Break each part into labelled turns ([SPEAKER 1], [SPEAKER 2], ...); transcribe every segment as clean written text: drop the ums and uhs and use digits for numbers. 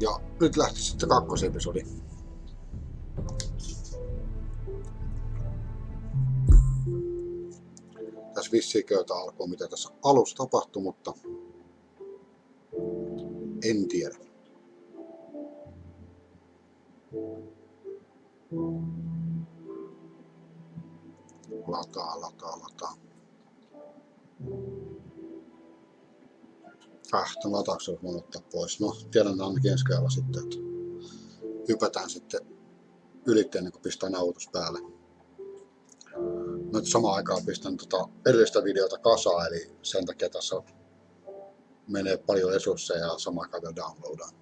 [SPEAKER 1] Ja nyt lähti sitten kakkosepisodi. Tässä vissiin köytä alkoi, mitä tässä alussa tapahtui, mutta en tiedä. Lataa. Tämän latauksen voin ottaa pois. No, tiedän ainakin ensi kerralla sitten, että hypätään sitten ylitteen, ennen kuin pistää nauhoitus päälle. Nyt samaan aikaan pistän edellistä videota kasaan, eli sen takia tässä menee paljon resursseja ja samaan aikaan vielä downloadaan.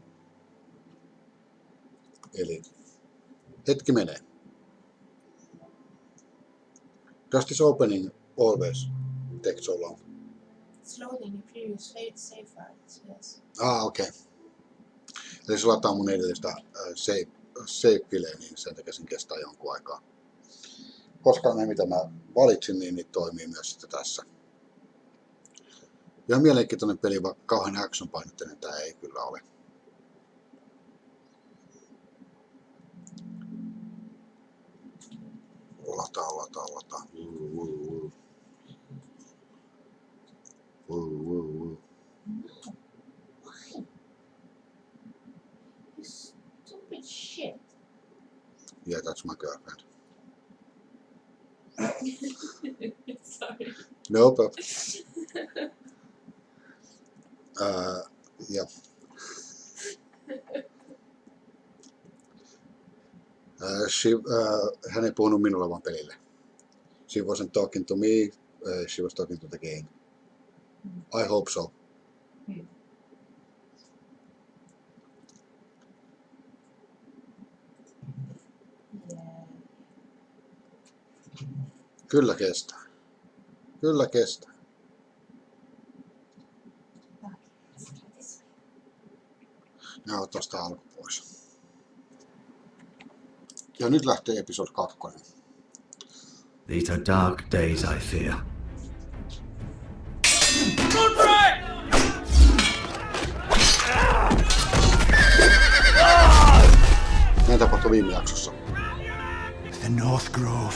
[SPEAKER 1] Eli hetki menee. Does this opening always take so long?
[SPEAKER 2] It's loading your previous save files, yes.
[SPEAKER 1] Okei. Eli se lataa mun edellistä save-fileä, niin sen takia sen kestää jonkun aikaa. Koska ne mitä mä valitsin, niin toimii myös sitten tässä. Ja mielenkiintoinen peli, vaikka kauhean action-painotteinen tää ei kyllä ole. Lataa.
[SPEAKER 2] Stupid shit.
[SPEAKER 1] Yeah, that's my girlfriend.
[SPEAKER 2] Sorry.
[SPEAKER 1] No problem. Yeah. Hän ei puhunut minulle vaan pelille. She wasn't talking to me, she was talking to the game. I hope so.
[SPEAKER 2] Yeah.
[SPEAKER 1] Kyllä kestää. Ja ota sitä alku pois. Ja nyt lähtee episodi 2.
[SPEAKER 3] These are dark days, I fear.
[SPEAKER 1] Näin tapahtui viime jaksossa.
[SPEAKER 3] The North Grove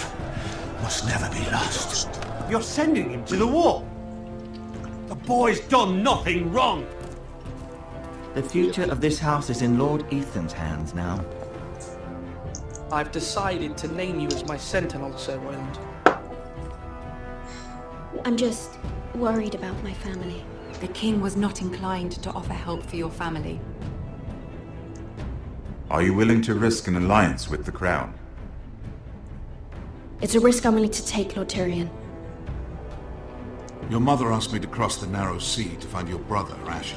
[SPEAKER 3] must never be lost.
[SPEAKER 4] You're sending him to the war. The boy's done nothing wrong.
[SPEAKER 5] The future of this house is in Lord Ethan's hands now.
[SPEAKER 6] I've decided to name you as my sentinel, Sir Roland.
[SPEAKER 7] I'm just worried about my family.
[SPEAKER 8] The king was not inclined to offer help for your family.
[SPEAKER 9] Are you willing to risk an alliance with the crown?
[SPEAKER 7] It's a risk I'm willing to take, Lord Tyrion.
[SPEAKER 10] Your mother asked me to cross the narrow sea to find your brother, Asher.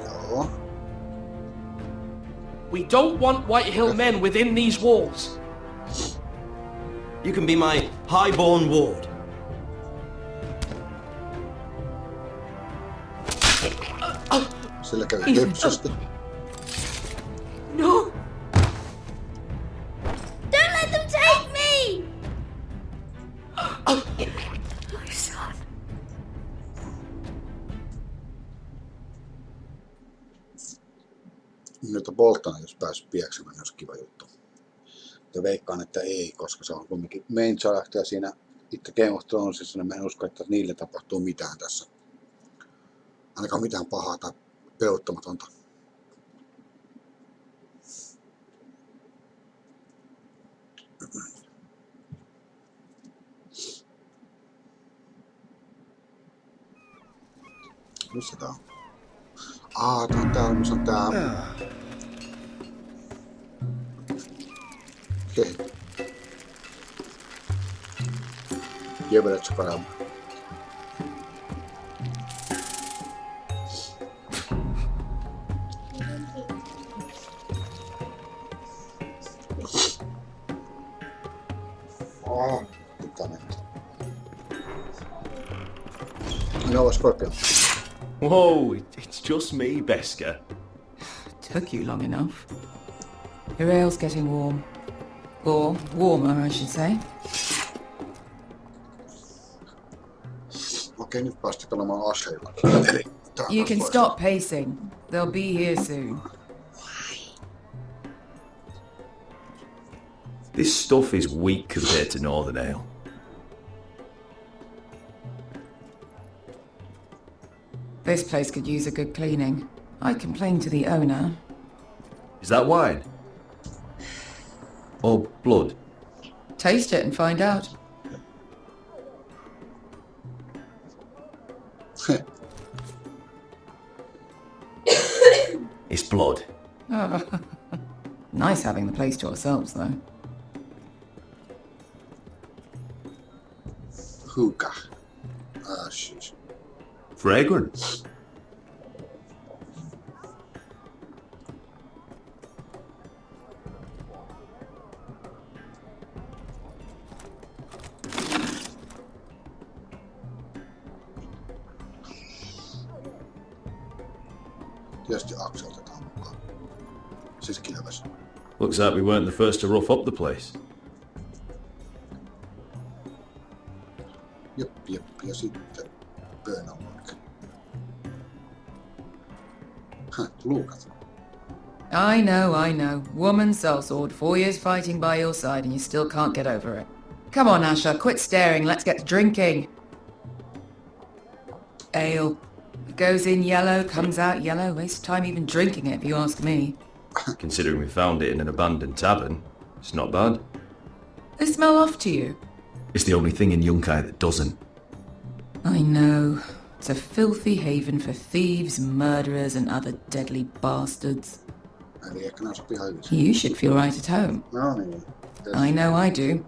[SPEAKER 1] Joo.
[SPEAKER 6] We don't want Whitehill men within these walls.
[SPEAKER 4] You can be my highborn ward.
[SPEAKER 1] Sillä kävi hepsasti.
[SPEAKER 7] No! Don't let them take me! My son.
[SPEAKER 1] Nyt on polttana, jos päässyt pieksemään, jos kiva juttu. Ja veikkaan, että ei, koska se on kuitenkin main character siinä itse Game of Thronesissa, niin mä en usko, että niille tapahtuu mitään tässä. Ainakaan mitään pahaa tai pelottamatonta. Missä tää on? Tää on täällä, missä on tää. Okei. Jebeletsä paremmin. No, Scorpion.
[SPEAKER 4] Whoa, it's just me, Beska.
[SPEAKER 8] Took you long enough. Your ale's getting warm. Or warmer, I should say.
[SPEAKER 1] Okei, nyt päästi pelaamaan aseilla. Eli tää
[SPEAKER 8] You
[SPEAKER 1] taas
[SPEAKER 8] can
[SPEAKER 1] loistaa.
[SPEAKER 8] stop pacing. They'll be here soon.
[SPEAKER 11] This stuff is weak compared to Northern Ale.
[SPEAKER 8] This place could use a good cleaning. I complained to the owner.
[SPEAKER 11] Is that wine? Or blood?
[SPEAKER 8] Taste it and find out.
[SPEAKER 11] It's blood.
[SPEAKER 8] Nice having the place to ourselves, though.
[SPEAKER 1] Hookah. Ashes.
[SPEAKER 11] Fragrance.
[SPEAKER 1] Tietysti Axel otetaan mukaan. Siis kilves.
[SPEAKER 11] Looks like we weren't the first to rough up the place.
[SPEAKER 1] Jep. Ja sitten Bernarmark. Luukat.
[SPEAKER 8] I know. Woman sellsword, 4 years fighting by your side and you still can't get over it. Come on, Asher, quit staring, let's get to drinking. Ale. It goes in yellow, comes out yellow. Waste of time even drinking it, if you ask me.
[SPEAKER 11] Considering we found it in an abandoned tavern, it's not bad.
[SPEAKER 8] They smell off to you.
[SPEAKER 11] It's the only thing in Yunkai that doesn't.
[SPEAKER 8] I know. It's a filthy haven for thieves, murderers and other deadly bastards.
[SPEAKER 1] Eli ehkä nää sopii ihan hyvin.
[SPEAKER 8] You should feel right at home.
[SPEAKER 1] No niin.
[SPEAKER 8] I know I do.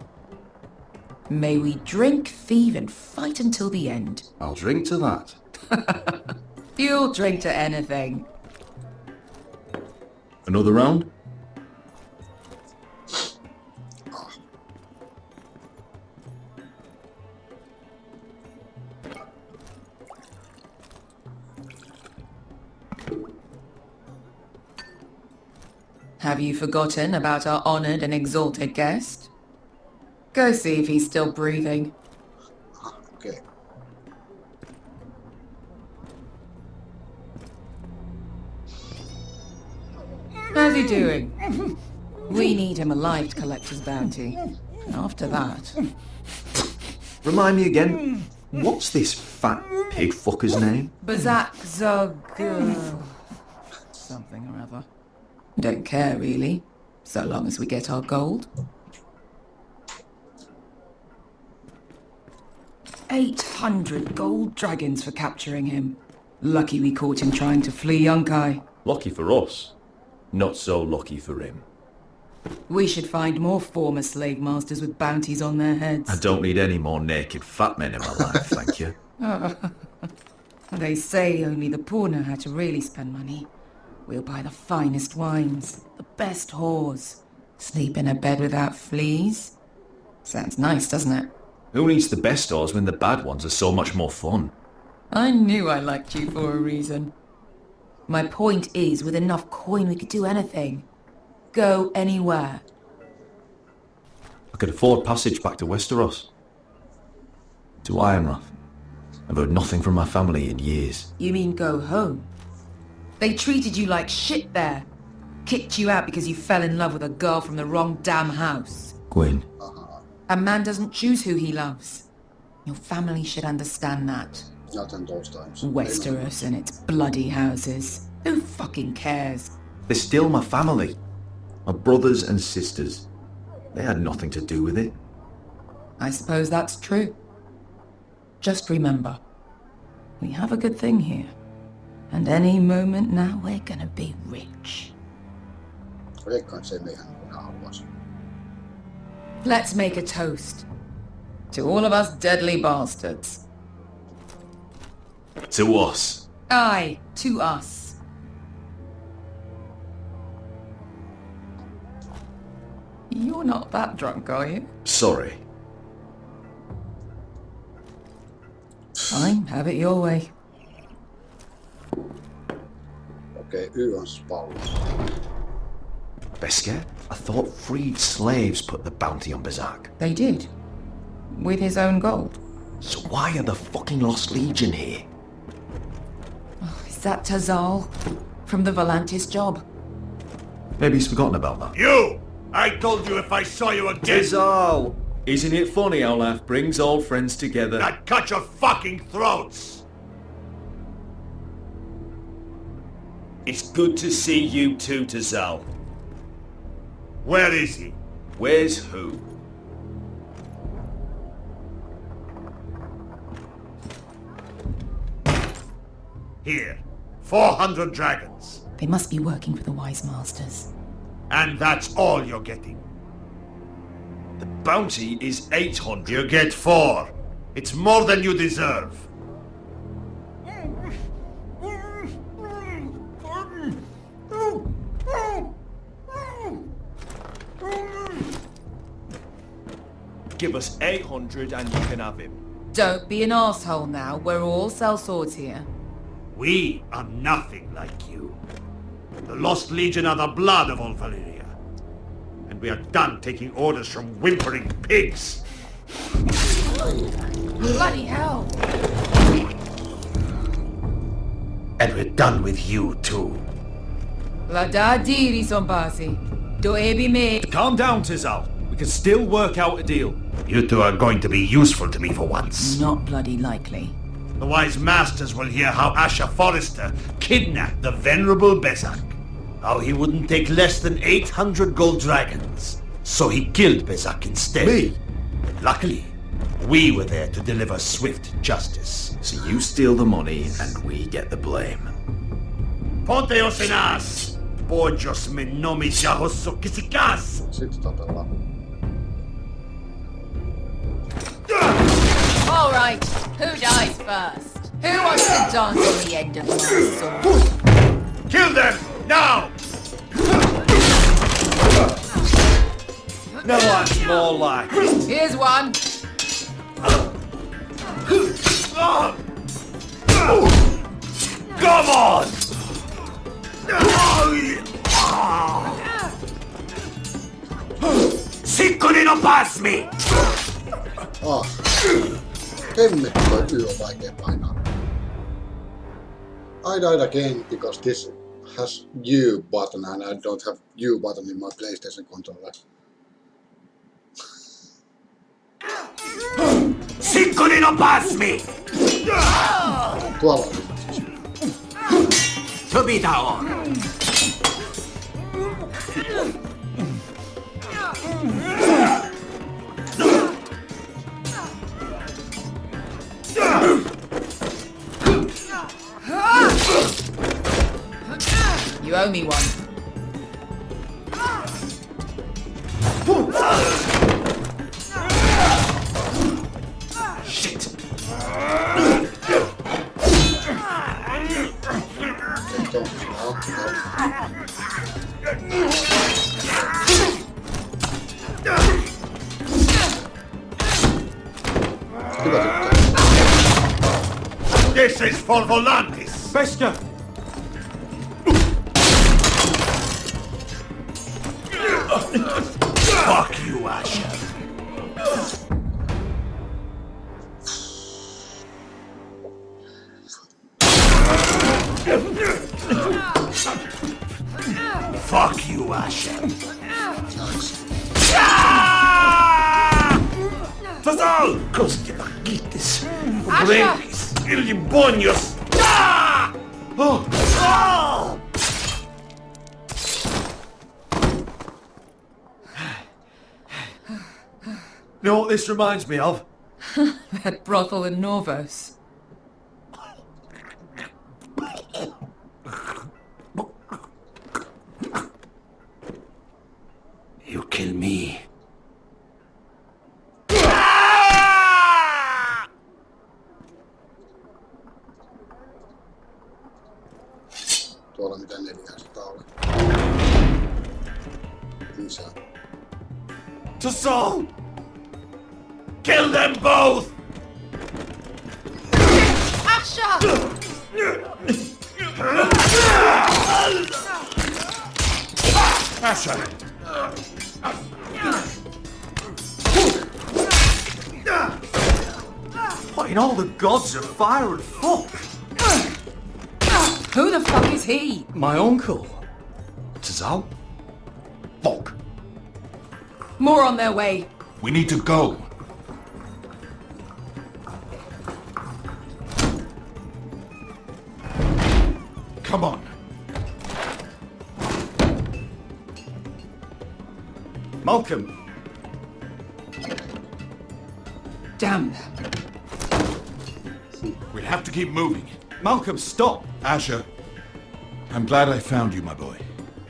[SPEAKER 8] May we drink, thieve and fight until the end.
[SPEAKER 10] I'll drink to that.
[SPEAKER 8] You'll drink to anything.
[SPEAKER 11] Another round?
[SPEAKER 8] Have you forgotten about our honoured and exalted guest? Go see if he's still breathing.
[SPEAKER 1] Okei.
[SPEAKER 8] How's he doing? We need him alive to collect his bounty. After that...
[SPEAKER 11] Remind me again, what's this fat pig fucker's name?
[SPEAKER 8] Bazak Zog... something or other. Don't care, really. So long as we get our gold. 800 gold dragons for capturing him. Lucky we caught him trying to flee Yunkai.
[SPEAKER 11] Lucky for us. Not so lucky for him.
[SPEAKER 8] We should find more former slave masters with bounties on their heads.
[SPEAKER 11] I don't need any more naked fat men in my life, thank you.
[SPEAKER 8] They say only the poor know how to really spend money. We'll buy the finest wines, the best whores, sleep in a bed without fleas. Sounds nice, doesn't it?
[SPEAKER 11] Who needs the best oars when the bad ones are so much more fun?
[SPEAKER 8] I knew I liked you for a reason. My point is, with enough coin we could do anything. Go anywhere.
[SPEAKER 11] I could afford passage back to Westeros. To Ironrath. I've heard nothing from my family in years.
[SPEAKER 8] You mean go home? They treated you like shit there. Kicked you out because you fell in love with a girl from the wrong damn house.
[SPEAKER 11] Gwyn.
[SPEAKER 8] A man doesn't choose who he loves. Your family should understand that.
[SPEAKER 1] Not in those times.
[SPEAKER 8] Westeros and its bloody houses. Who fucking cares?
[SPEAKER 11] They're still my family. My brothers and sisters. They had nothing to do with it.
[SPEAKER 8] I suppose that's true. Just remember, we have a good thing here. And any moment now we're gonna be rich.
[SPEAKER 1] Veikkaan, se ei meihän haluaisi.
[SPEAKER 8] Let's make a toast. To all of us deadly bastards.
[SPEAKER 11] To us.
[SPEAKER 8] Aye, to us. You're not that drunk, are you?
[SPEAKER 11] Sorry.
[SPEAKER 8] Fine, have it your way.
[SPEAKER 1] Okei, Y on spallu.
[SPEAKER 11] Beskar? I thought freed slaves put the bounty on Berserk.
[SPEAKER 8] They did. With his own gold.
[SPEAKER 11] So why are the fucking Lost Legion here?
[SPEAKER 8] Oh, is that Tazal? From the Volantis job?
[SPEAKER 11] Maybe he's forgotten about that.
[SPEAKER 4] You! I told you if I saw you again...
[SPEAKER 11] Tazal! Isn't it funny how life brings old friends together?
[SPEAKER 4] I'd cut your fucking throats!
[SPEAKER 12] It's good to see you too, Tazal.
[SPEAKER 4] Where is he?
[SPEAKER 12] Where's who?
[SPEAKER 4] Here. 400 dragons.
[SPEAKER 8] They must be working for the Wise Masters.
[SPEAKER 4] And that's all you're getting.
[SPEAKER 12] The bounty is 800.
[SPEAKER 4] You get 4. It's more than you deserve.
[SPEAKER 12] Give us 800 and you can have him.
[SPEAKER 8] Don't be an asshole now. We're all sellswords here.
[SPEAKER 4] We are nothing like you. The Lost Legion are the blood of all Valyria. And we are done taking orders from whimpering pigs.
[SPEAKER 8] Bloody hell!
[SPEAKER 4] And we're done with you too.
[SPEAKER 8] La da diri sombasi. Do ebi me.
[SPEAKER 12] Calm down, Tazal. We can still work out a deal.
[SPEAKER 4] You two are going to be useful to me for once.
[SPEAKER 8] Not bloody likely.
[SPEAKER 4] The Wise Masters will hear how Asher Forrester kidnapped the venerable Bezak. How he wouldn't take less than 800 gold dragons. So he killed Bezak instead.
[SPEAKER 11] Me?
[SPEAKER 4] Luckily, we were there to deliver swift justice.
[SPEAKER 11] So you steal the money and we get the blame.
[SPEAKER 4] Ponteos en as! Pojos me nomi jahosso kisikas!
[SPEAKER 1] Sitten tapellaan.
[SPEAKER 8] All right, who dies first? Who wants to dance on the end of my sword?
[SPEAKER 4] Kill them! Now!
[SPEAKER 12] No, that's more like it.
[SPEAKER 8] Here's one.
[SPEAKER 4] Come on! Sikkuni no pass me!
[SPEAKER 1] Hemmetti toi Y on vaikea painaa. I died again because this has U button and I don't have U button in my PlayStation controller.
[SPEAKER 4] Sikkuni no pass me!
[SPEAKER 1] Tuolla on siis.
[SPEAKER 4] Tobita on!
[SPEAKER 8] You owe me one.
[SPEAKER 4] Shit! This is for Volantis!
[SPEAKER 12] Beskar!
[SPEAKER 4] Fuck you, Asher! Fuck you, Asher! Tazal! Kosti pakitis! Brenkis! Illimbonios!
[SPEAKER 12] You know what this reminds me of?
[SPEAKER 8] That brothel in Norvos.
[SPEAKER 4] You kill me.
[SPEAKER 1] Tuolla mitä 400 oli. Lisää.
[SPEAKER 4] Tazal! Kill them both!
[SPEAKER 8] Asher!
[SPEAKER 10] Asher!
[SPEAKER 11] What in all the gods of fire and fuck?
[SPEAKER 8] Who the fuck is he?
[SPEAKER 11] My uncle. Tazal? Fuck.
[SPEAKER 8] More on their way.
[SPEAKER 10] We need to go. Come on.
[SPEAKER 11] Malcolm.
[SPEAKER 8] Damn.
[SPEAKER 10] We have to keep moving.
[SPEAKER 11] Malcolm, stop.
[SPEAKER 10] Asher, I'm glad I found you, my boy.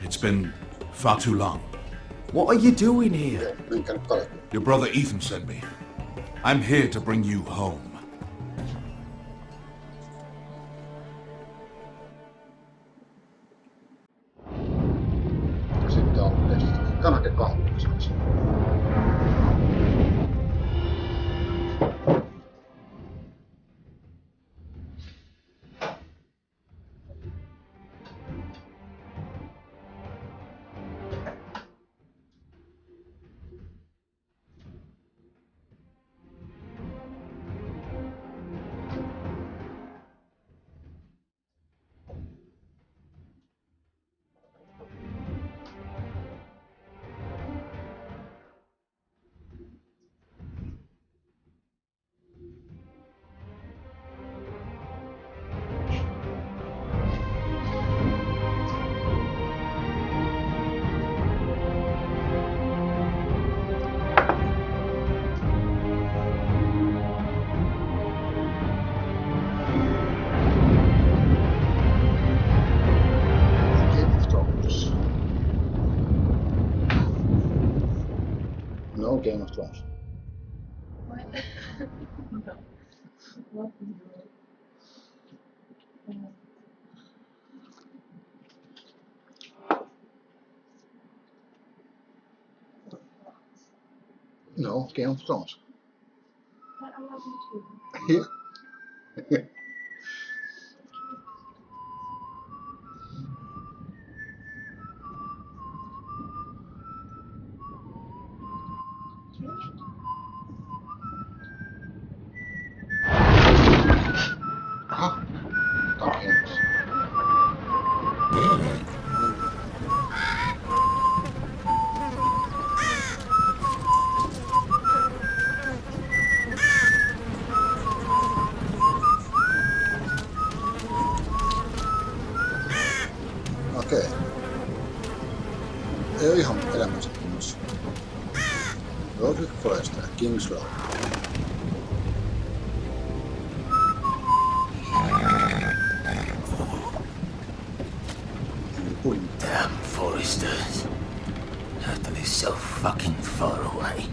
[SPEAKER 10] It's been far too long.
[SPEAKER 11] What are you doing here?
[SPEAKER 10] Your brother Ethan sent me. I'm here to bring you home.
[SPEAKER 1] Sitten on kanakekahvia. No Game of Thrones.
[SPEAKER 2] What? No. What is
[SPEAKER 1] No Game of Thrones.
[SPEAKER 2] But I love you too.
[SPEAKER 1] Yeah. Aha. Tack hemskt. Okei. Ei ole ihan elämänsä kunnossa. Roderick Forrester, Kings Road.
[SPEAKER 12] Damn Foresters. Have to be so fucking far away.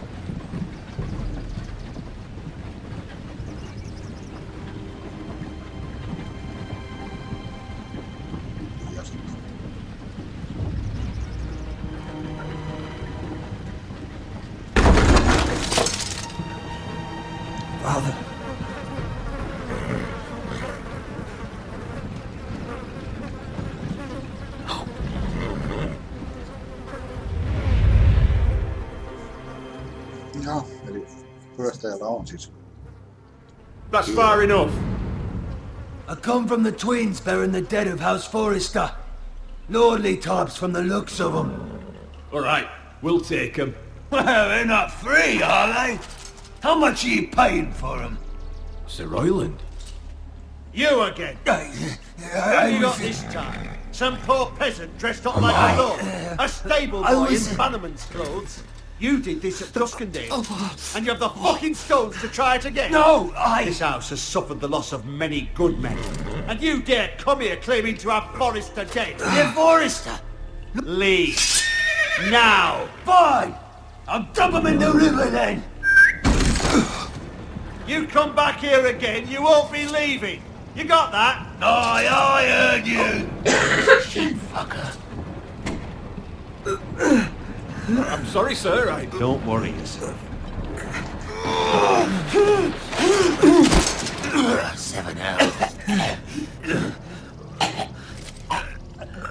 [SPEAKER 11] Father.
[SPEAKER 1] Joo, eli Forresterilla on siis.
[SPEAKER 4] That's far enough.
[SPEAKER 3] I come from the twins bearing the dead of House Forrester. Lordly types from the looks of them.
[SPEAKER 4] All right, we'll take them.
[SPEAKER 3] Well, they're not free, are they? How much are you paying for them?
[SPEAKER 11] Sir Royland.
[SPEAKER 4] You again. What have you got this time? Some poor peasant dressed up like a lord. A stable boy in Bannerman's clothes. You did this at Duskendale. And you have the fucking stones to try it again.
[SPEAKER 3] No,
[SPEAKER 4] This house has suffered the loss of many good men. And you dare come here claiming to have Forrester dead.
[SPEAKER 3] You're Forrester.
[SPEAKER 4] Leave. Now.
[SPEAKER 3] Fine. I'll dump them in the river then.
[SPEAKER 4] You come back here again, you won't be leaving. You got that?
[SPEAKER 3] Aye, I heard you. Shit, fucker.
[SPEAKER 11] I'm sorry, sir.
[SPEAKER 4] Don't worry yourself.
[SPEAKER 12] 7 hours.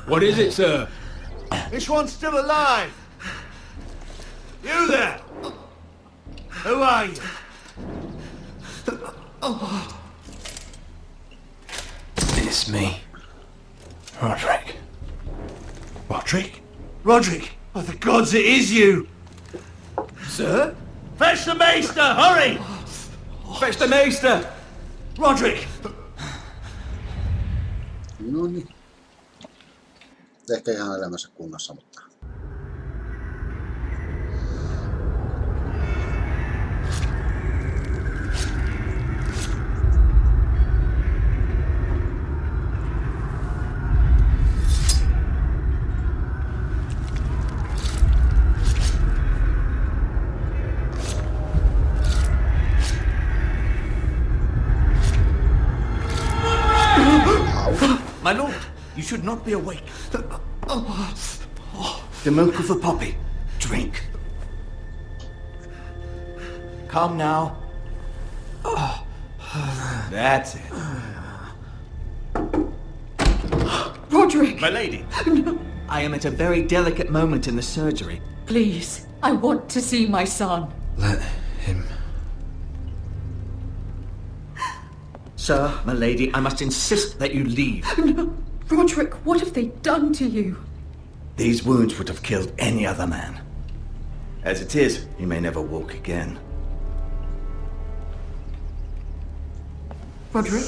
[SPEAKER 11] What is it, sir?
[SPEAKER 4] This one's still alive. You there? Who are you?
[SPEAKER 12] It's me. Roderick.
[SPEAKER 4] Roderick? Roderick? Oh, the gods, it is you!
[SPEAKER 6] Sir?
[SPEAKER 4] Fetch the maester, hurry!
[SPEAKER 6] Fetch the maester!
[SPEAKER 4] Roderick!
[SPEAKER 1] No niin. Ehkä ihan elämänsä kunnossa, mutta...
[SPEAKER 5] My lord, you should not be awake. The milk of the poppy. Drink. Calm now. That's it.
[SPEAKER 8] Roderick!
[SPEAKER 5] My lady, I am at a very delicate moment in the surgery.
[SPEAKER 8] Please, I want to see my son.
[SPEAKER 12] Let him.
[SPEAKER 5] Sir, my lady, I must insist that you leave.
[SPEAKER 8] No. Roderick, what have they done to you?
[SPEAKER 5] These wounds would have killed any other man. As it is, he may never walk again.
[SPEAKER 8] Roderick?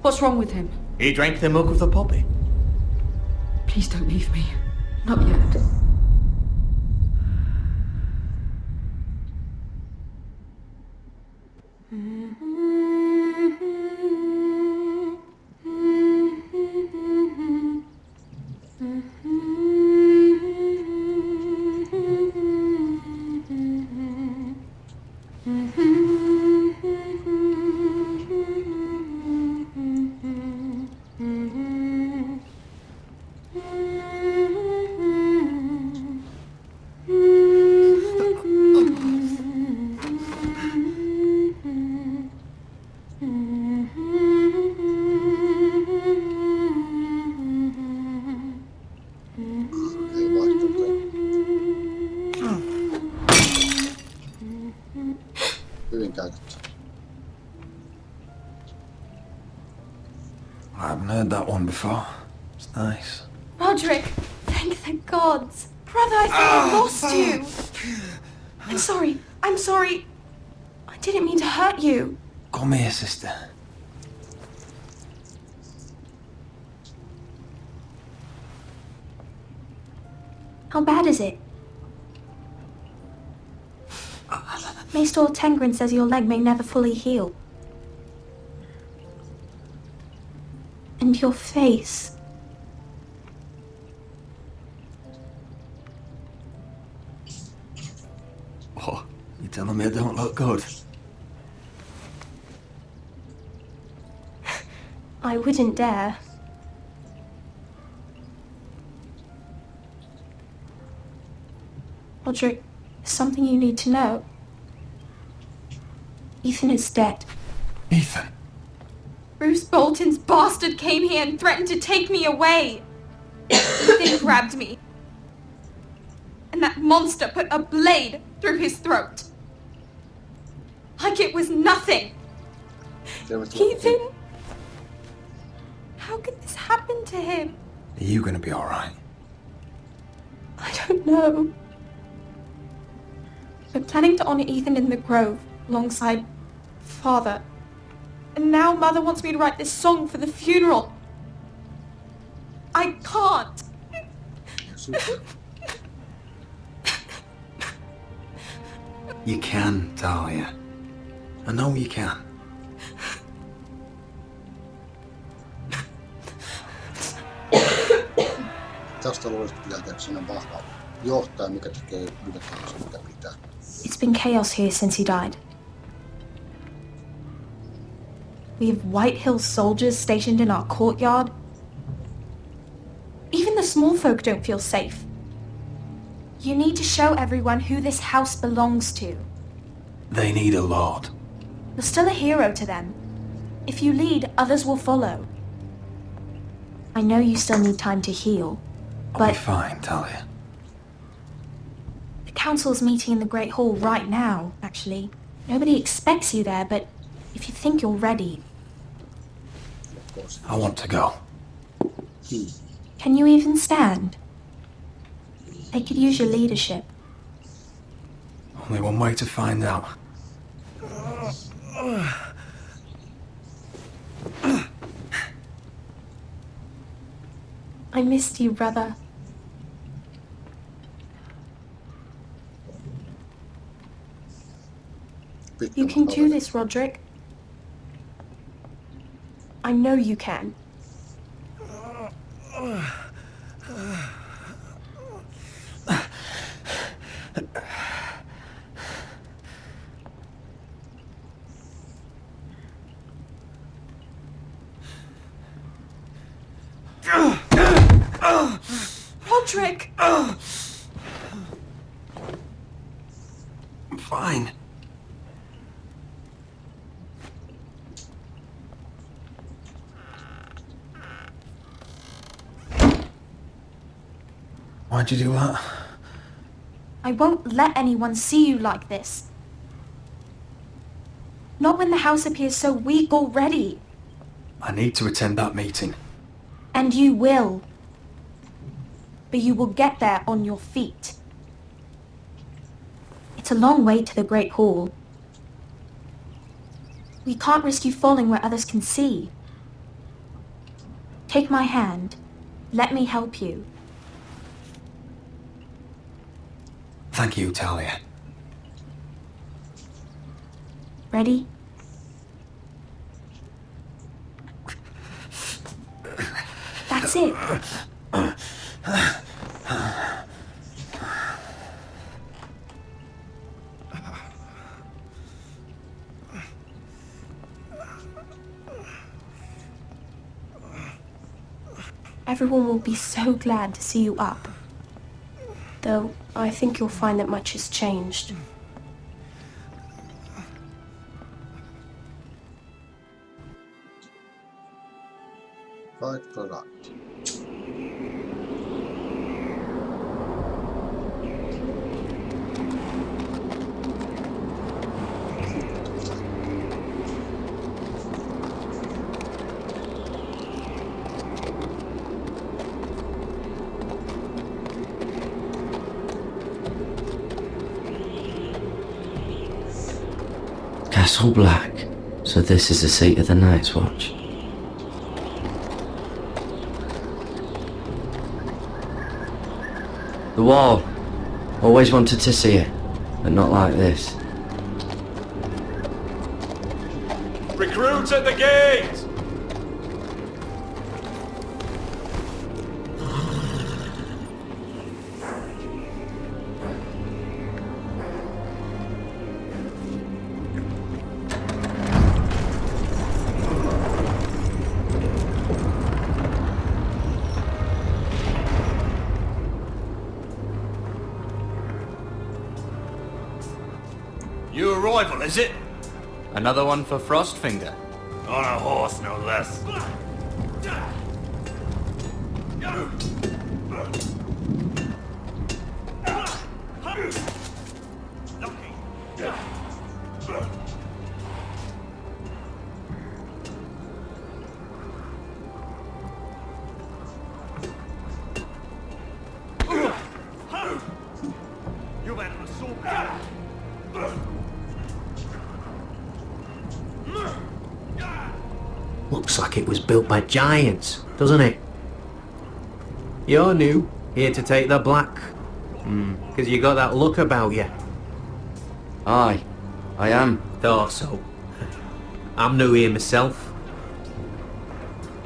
[SPEAKER 8] What's wrong with him?
[SPEAKER 5] He drank the milk of the poppy.
[SPEAKER 8] Please don't leave me. Not yet.
[SPEAKER 12] I haven't heard that one before. It's nice.
[SPEAKER 7] Roderick, thank the gods. Brother, I thought I lost you. I'm sorry. I didn't mean to hurt you.
[SPEAKER 12] Come here, sister.
[SPEAKER 7] How bad is it? Maester Tengrin says your leg may never fully heal. And your face.
[SPEAKER 12] Oh, you telling me I don't look good?
[SPEAKER 7] I wouldn't dare. Roderick, there's something you need to know. Ethan is dead.
[SPEAKER 12] Ethan?
[SPEAKER 7] Bruce Bolton's bastard came here and threatened to take me away. Ethan grabbed me. And that monster put a blade through his throat. Like it was nothing. Ethan? How could this happen to him?
[SPEAKER 12] Are you gonna be alright?
[SPEAKER 7] I don't know. We're planning to honor Ethan in the Grove alongside Father. And now Mother wants me to write this song for the funeral. I can't.
[SPEAKER 12] You can, Talia. I know you can.
[SPEAKER 1] Tästä luulisi, että pitää tehdä sellainen vahva johtaja, mikä tekee yllättävästi mitä pitää.
[SPEAKER 7] It's been chaos here since he died. We have White Hill soldiers stationed in our courtyard. Even the small folk don't feel safe. You need to show everyone who this house belongs to.
[SPEAKER 12] They need a lord.
[SPEAKER 7] You're still a hero to them. If you lead, others will follow. I know you still need time to heal,
[SPEAKER 13] I'll be fine, Talia.
[SPEAKER 14] The council's meeting in the Great Hall right now, actually. Nobody expects you there, but if you think you're ready...
[SPEAKER 13] I want to go.
[SPEAKER 14] Can you even stand? They could use your leadership.
[SPEAKER 13] Only one way to find out.
[SPEAKER 14] I missed you, brother. You can do this, Roderick. I know you can. Roderick!
[SPEAKER 13] I'm fine. Why'd you do that?
[SPEAKER 14] I won't let anyone see you like this. Not when the house appears so weak already.
[SPEAKER 13] I need to attend that meeting.
[SPEAKER 14] And you will. But you will get there on your feet. It's a long way to the Great Hall. We can't risk you falling where others can see. Take my hand. Let me help you.
[SPEAKER 13] Thank you, Talia.
[SPEAKER 14] Ready? That's it. Everyone will be so glad to see you up. Though, I think you'll find that much has changed.
[SPEAKER 1] Right product.
[SPEAKER 12] Castle Black. So this is the seat of the Night's Watch. The wall. Always wanted to see it, but not like this.
[SPEAKER 4] Recruits at the gate! New arrival, is it?
[SPEAKER 6] Another one for Frostfinger.
[SPEAKER 4] On a horse, no less.
[SPEAKER 15] Looks like it was built by giants, doesn't it? You're new, here to take the black. 'Cause you got that look about you.
[SPEAKER 12] Aye, I am.
[SPEAKER 15] Thought so. I'm new here myself.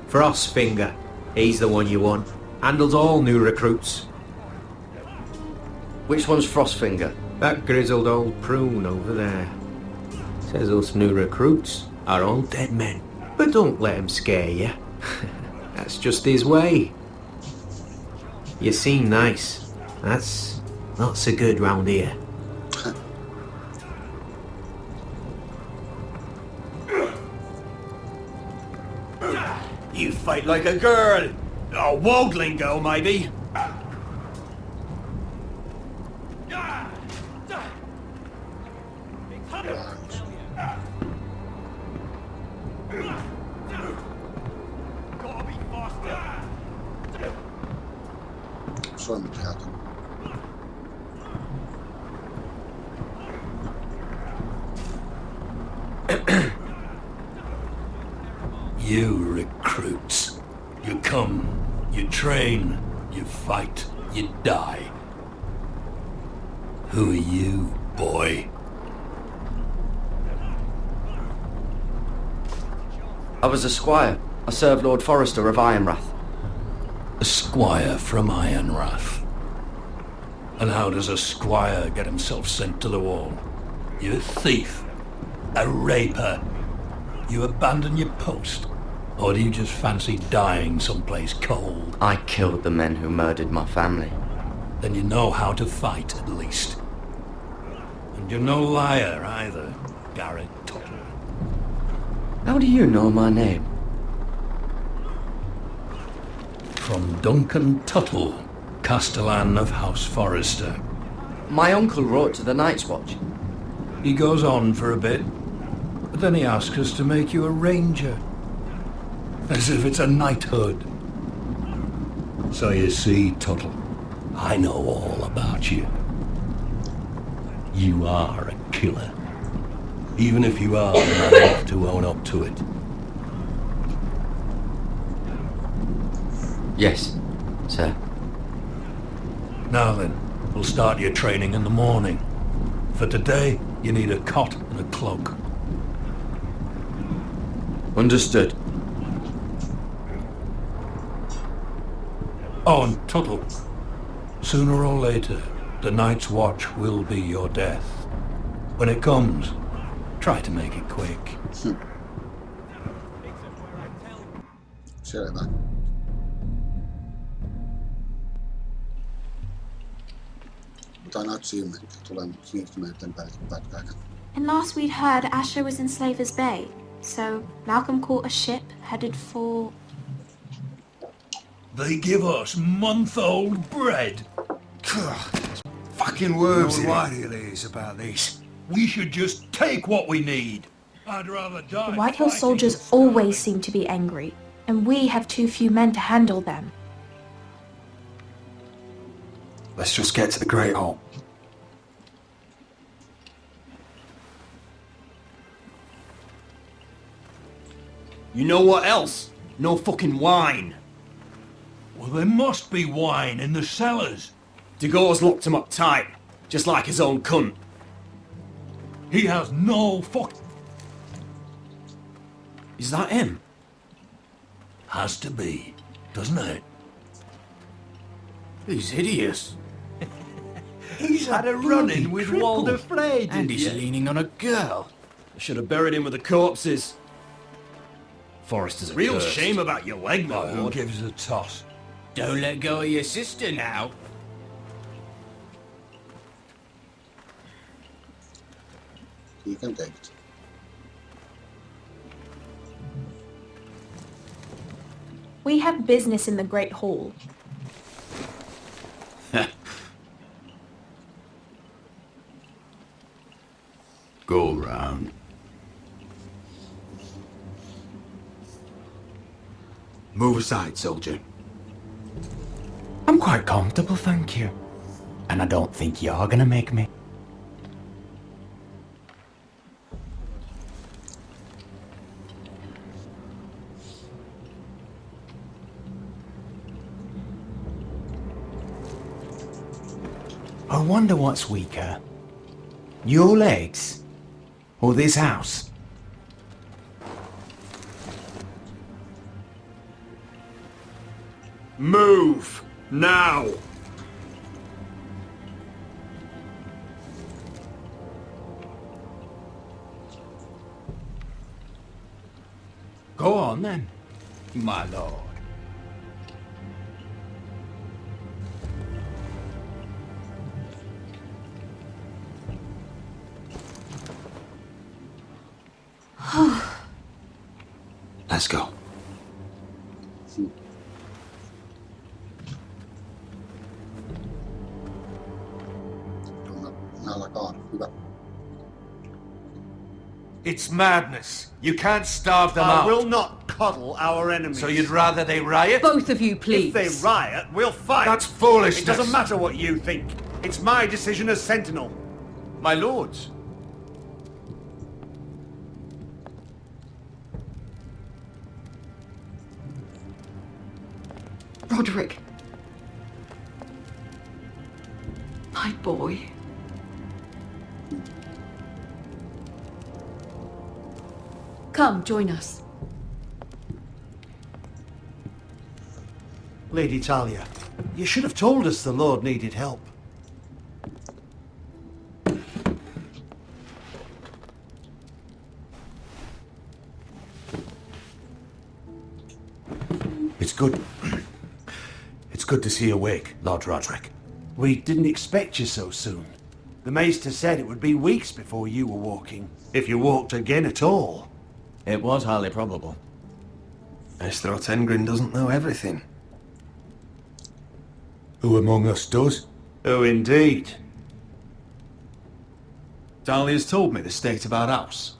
[SPEAKER 15] Frostfinger, he's the one you want. Handles all new recruits.
[SPEAKER 12] Which one's Frostfinger?
[SPEAKER 15] That grizzled old prune over there. Says us new recruits are all dead men. But don't let him scare you. That's just his way. You seem nice. That's not so good round here.
[SPEAKER 4] You fight like a girl. A wogling girl, maybe.
[SPEAKER 1] Soimentajat.
[SPEAKER 3] You recruits. You come, you train, you fight, you die. Who are you, boy?
[SPEAKER 11] I was a squire. I served Lord Forrester of Ironrath.
[SPEAKER 3] A squire from Ironrath. And how does a squire get himself sent to the wall? You a thief? A raper? You abandon your post? Or do you just fancy dying someplace cold?
[SPEAKER 11] I killed the men who murdered my family.
[SPEAKER 3] Then you know how to fight, at least. And you're no liar, either, Garrett Tuttle.
[SPEAKER 11] How do you know my name?
[SPEAKER 3] From Duncan Tuttle, Castellan of House Forrester.
[SPEAKER 11] My uncle wrote to the Night's Watch.
[SPEAKER 3] He goes on for a bit, but then he asks us to make you a ranger. As if it's a knighthood. So you see, Tuttle, I know all about you. You are a killer. Even if you are man enough to own up to it.
[SPEAKER 11] Yes, sir.
[SPEAKER 3] Now then, we'll start your training in the morning. For today, you need a cot and a cloak.
[SPEAKER 11] Understood.
[SPEAKER 3] Oh, and Tuttle, sooner or later, the Night's Watch will be your death. When it comes, try to make it quick.
[SPEAKER 1] Selvä. Jotain achievementtia tulee siirtymäiden pätkääkään.
[SPEAKER 14] And last we'd heard, Asher was in Slaver's Bay. So Malcolm caught a ship headed for...
[SPEAKER 3] They give us month-old bread.
[SPEAKER 13] Fucking worms.
[SPEAKER 3] No worries about this. We should just take what we need. I'd rather die.
[SPEAKER 14] The White Hill soldiers always seem to be angry, and we have too few men to handle them.
[SPEAKER 13] Let's just get to the Great Hall.
[SPEAKER 16] You know what else? No fucking wine.
[SPEAKER 3] Well, there must be wine in the cellars.
[SPEAKER 16] DeGau's locked him up tight, just like his own cunt.
[SPEAKER 3] He has no fuck...
[SPEAKER 16] Is that him?
[SPEAKER 3] Has to be, doesn't it?
[SPEAKER 16] He's hideous.
[SPEAKER 3] He's had a run-in with Walder Frey,
[SPEAKER 16] And he's leaning on a girl. I should have buried him with the corpses. Forrester's a real
[SPEAKER 3] cursed.
[SPEAKER 16] shame about your leg, my
[SPEAKER 3] Oh, who
[SPEAKER 16] lord.
[SPEAKER 3] gives a toss?
[SPEAKER 16] Don't let go of your sister now.
[SPEAKER 1] You can take it.
[SPEAKER 14] We have business in the Great Hall.
[SPEAKER 12] Go round.
[SPEAKER 13] Move aside, soldier. I'm quite comfortable, thank you. And I don't think you're gonna make me. I wonder what's weaker. Your legs? Or this house?
[SPEAKER 16] Move! Now!
[SPEAKER 13] Go on then, my lord. Let's go.
[SPEAKER 4] It's madness. You can't starve them out. I will not. coddle our enemies.
[SPEAKER 16] So you'd rather they riot?
[SPEAKER 8] Both of you, please.
[SPEAKER 4] If they riot, we'll fight.
[SPEAKER 16] That's foolishness.
[SPEAKER 4] It doesn't matter what you think. It's my decision as Sentinel.
[SPEAKER 16] My lords.
[SPEAKER 8] Roderick. My boy. Come, join us.
[SPEAKER 4] Lady Talia, you should have told us the Lord needed help.
[SPEAKER 10] It's good. It's good to see you awake, Lord Roderick.
[SPEAKER 4] We didn't expect you so soon. The Maester said it would be weeks before you were walking, if you walked again at all.
[SPEAKER 11] It was highly probable.
[SPEAKER 16] Maester Otengrin doesn't know everything.
[SPEAKER 10] Who among us does?
[SPEAKER 4] Oh, indeed.
[SPEAKER 11] Talia's told me the state of our house.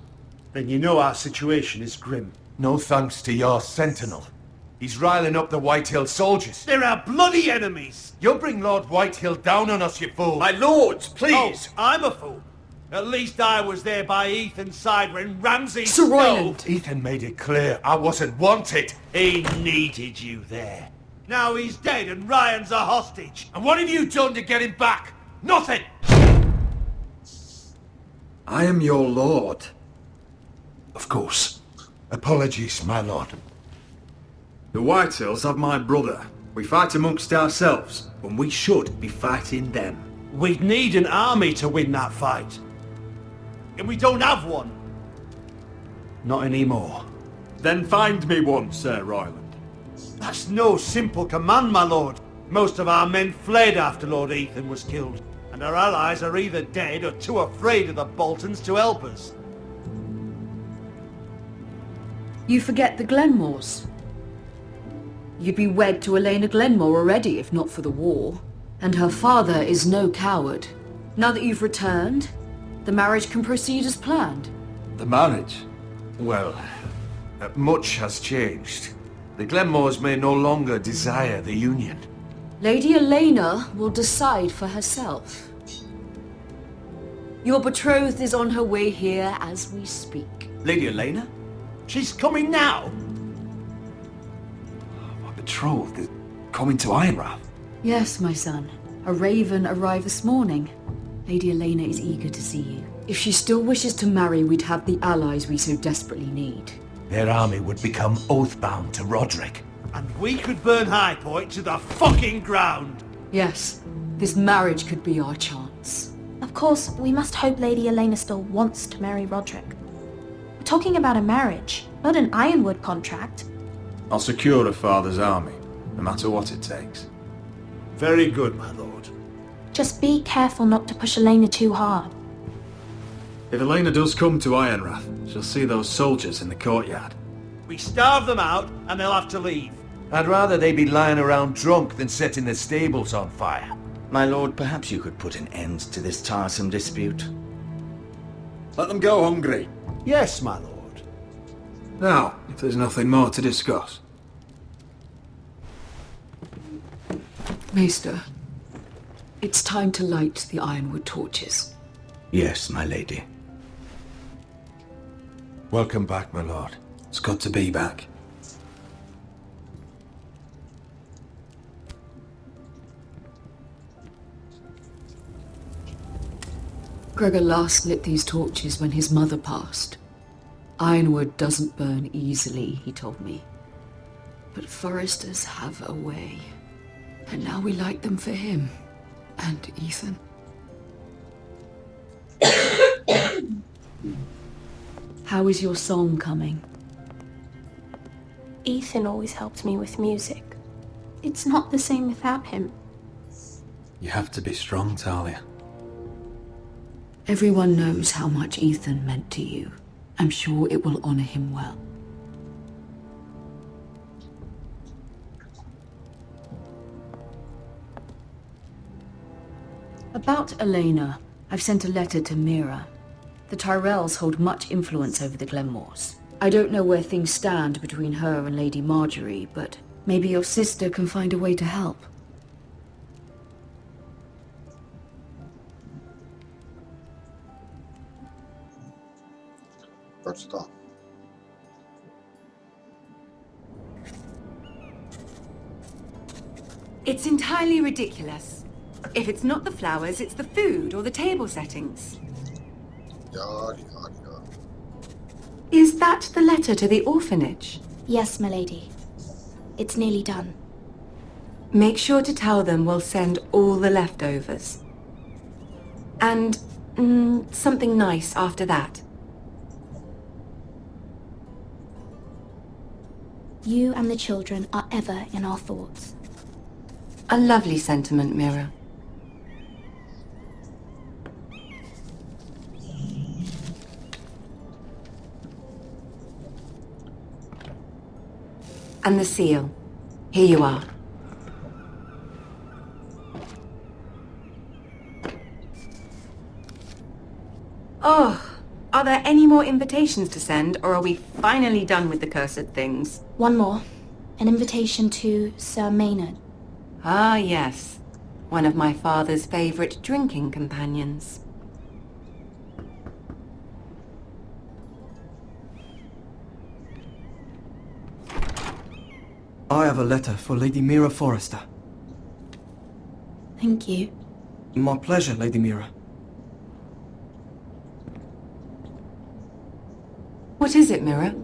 [SPEAKER 4] Then you know our situation is grim.
[SPEAKER 10] No thanks to your sentinel. He's riling up the Whitehill soldiers.
[SPEAKER 4] They're our bloody enemies!
[SPEAKER 10] You'll bring Lord Whitehill down on us, you fool!
[SPEAKER 16] My lords, please!
[SPEAKER 4] Oh, I'm a fool. At least I was there by Ethan's side when Ramsay...
[SPEAKER 8] Sir Royland!
[SPEAKER 10] Ethan made it clear I wasn't wanted.
[SPEAKER 4] He needed you there. Now he's dead and Ryan's a hostage.
[SPEAKER 10] And what have you done to get him back? Nothing!
[SPEAKER 16] I am your lord.
[SPEAKER 10] Of course. Apologies, my lord.
[SPEAKER 5] The Whitehills have my brother. We fight amongst ourselves, when we should be fighting them.
[SPEAKER 4] We'd need an army to win that fight. And we don't have one. Not anymore.
[SPEAKER 5] Then find me one, Sir Royland.
[SPEAKER 4] That's no simple command, my lord. Most of our men fled after Lord Ethan was killed, and our allies are either dead or too afraid of the Boltons to help us.
[SPEAKER 8] You forget the Glenmores. You'd be wed to Elena Glenmore already if not for the war. And her father is no coward. Now that you've returned, the marriage can proceed as planned.
[SPEAKER 5] The marriage? Well, much has changed. The Glenmores may no longer desire the union.
[SPEAKER 8] Lady Elena will decide for herself. Your betrothed is on her way here as we speak.
[SPEAKER 5] Lady Elena?
[SPEAKER 4] She's coming now.
[SPEAKER 5] My betrothed is coming to Ironrath.
[SPEAKER 8] Yes, my son. A raven arrived this morning. Lady Elena is eager to see you. If she still wishes to marry, we'd have the allies we so desperately need.
[SPEAKER 10] Their army would become oath-bound to Roderick.
[SPEAKER 4] And we could burn High Point to the fucking ground.
[SPEAKER 8] Yes, this marriage could be our chance.
[SPEAKER 14] Of course, we must hope Lady Elena still wants to marry Roderick. We're talking about a marriage, not an Ironwood contract.
[SPEAKER 5] I'll secure her father's army, no matter what it takes.
[SPEAKER 4] Very good, my lord.
[SPEAKER 14] Just be careful not to push Elena too hard.
[SPEAKER 5] If Elena does come to Ironrath, she'll see those soldiers in the courtyard.
[SPEAKER 4] We starve them out and they'll have to leave.
[SPEAKER 10] I'd rather they be lying around drunk than setting the stables on fire.
[SPEAKER 5] My lord, perhaps you could put an end to this tiresome dispute. Let them go hungry.
[SPEAKER 4] Yes, my lord.
[SPEAKER 5] Now, if there's nothing more to discuss.
[SPEAKER 8] Maester, it's time to light the Ironwood torches.
[SPEAKER 5] Yes, my lady.
[SPEAKER 10] Welcome back, my lord.
[SPEAKER 16] It's good to be back.
[SPEAKER 8] Gregor last lit these torches when his mother passed. Ironwood doesn't burn easily, he told me. But foresters have a way. And now we light them for him. And Ethan. How is your song coming?
[SPEAKER 14] Ethan always helped me with music. It's not the same without him.
[SPEAKER 16] You have to be strong, Talia.
[SPEAKER 8] Everyone knows how much Ethan meant to you. I'm sure it will honor him well. About Elena, I've sent a letter to Mira. The Tyrells hold much influence over the Glenmores.
[SPEAKER 17] I don't know where things stand between her and Lady Marjorie, but maybe your sister can find a way to help.
[SPEAKER 1] Katsotaan.
[SPEAKER 18] It's entirely ridiculous. If it's not the flowers, it's the food or the table settings.
[SPEAKER 1] Jaadi.
[SPEAKER 18] Is that the letter to the orphanage?
[SPEAKER 14] Yes, milady. It's nearly done.
[SPEAKER 18] Make sure to tell them we'll send all the leftovers. And something nice after that.
[SPEAKER 14] You and the children are ever in our thoughts.
[SPEAKER 18] A lovely sentiment, Mira. And the seal. Here you are. Oh, are there any more invitations to send, or are we finally done with the cursed things?
[SPEAKER 14] One more. An invitation to Sir Maynard.
[SPEAKER 18] Ah, yes. One of my father's favorite drinking companions.
[SPEAKER 6] I have a letter for Lady Mira Forrester.
[SPEAKER 14] Thank you.
[SPEAKER 6] My pleasure, Lady Mira.
[SPEAKER 18] What is it, Mira?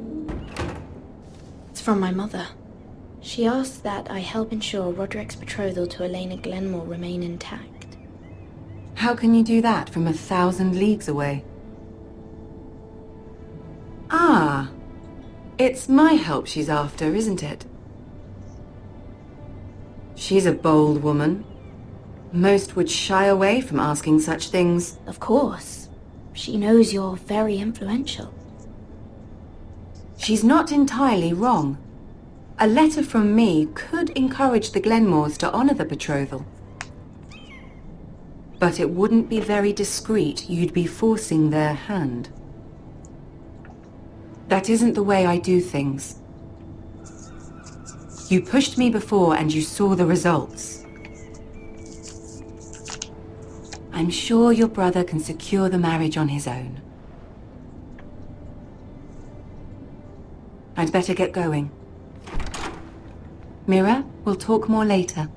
[SPEAKER 14] It's from my mother. She asks that I help ensure Roderick's betrothal to Elena Glenmore remain intact.
[SPEAKER 18] How can you do that from 1,000 leagues away? Ah, it's my help she's after, isn't it? She's a bold woman. Most would shy away from asking such things.
[SPEAKER 14] Of course. She knows you're very influential.
[SPEAKER 18] She's not entirely wrong. A letter from me could encourage the Glenmores to honor the betrothal. But it wouldn't be very discreet. You'd be forcing their hand. That isn't the way I do things. You pushed me before and you saw the results. I'm sure your brother can secure the marriage on his own. I'd better get going. Mira, we'll talk more later.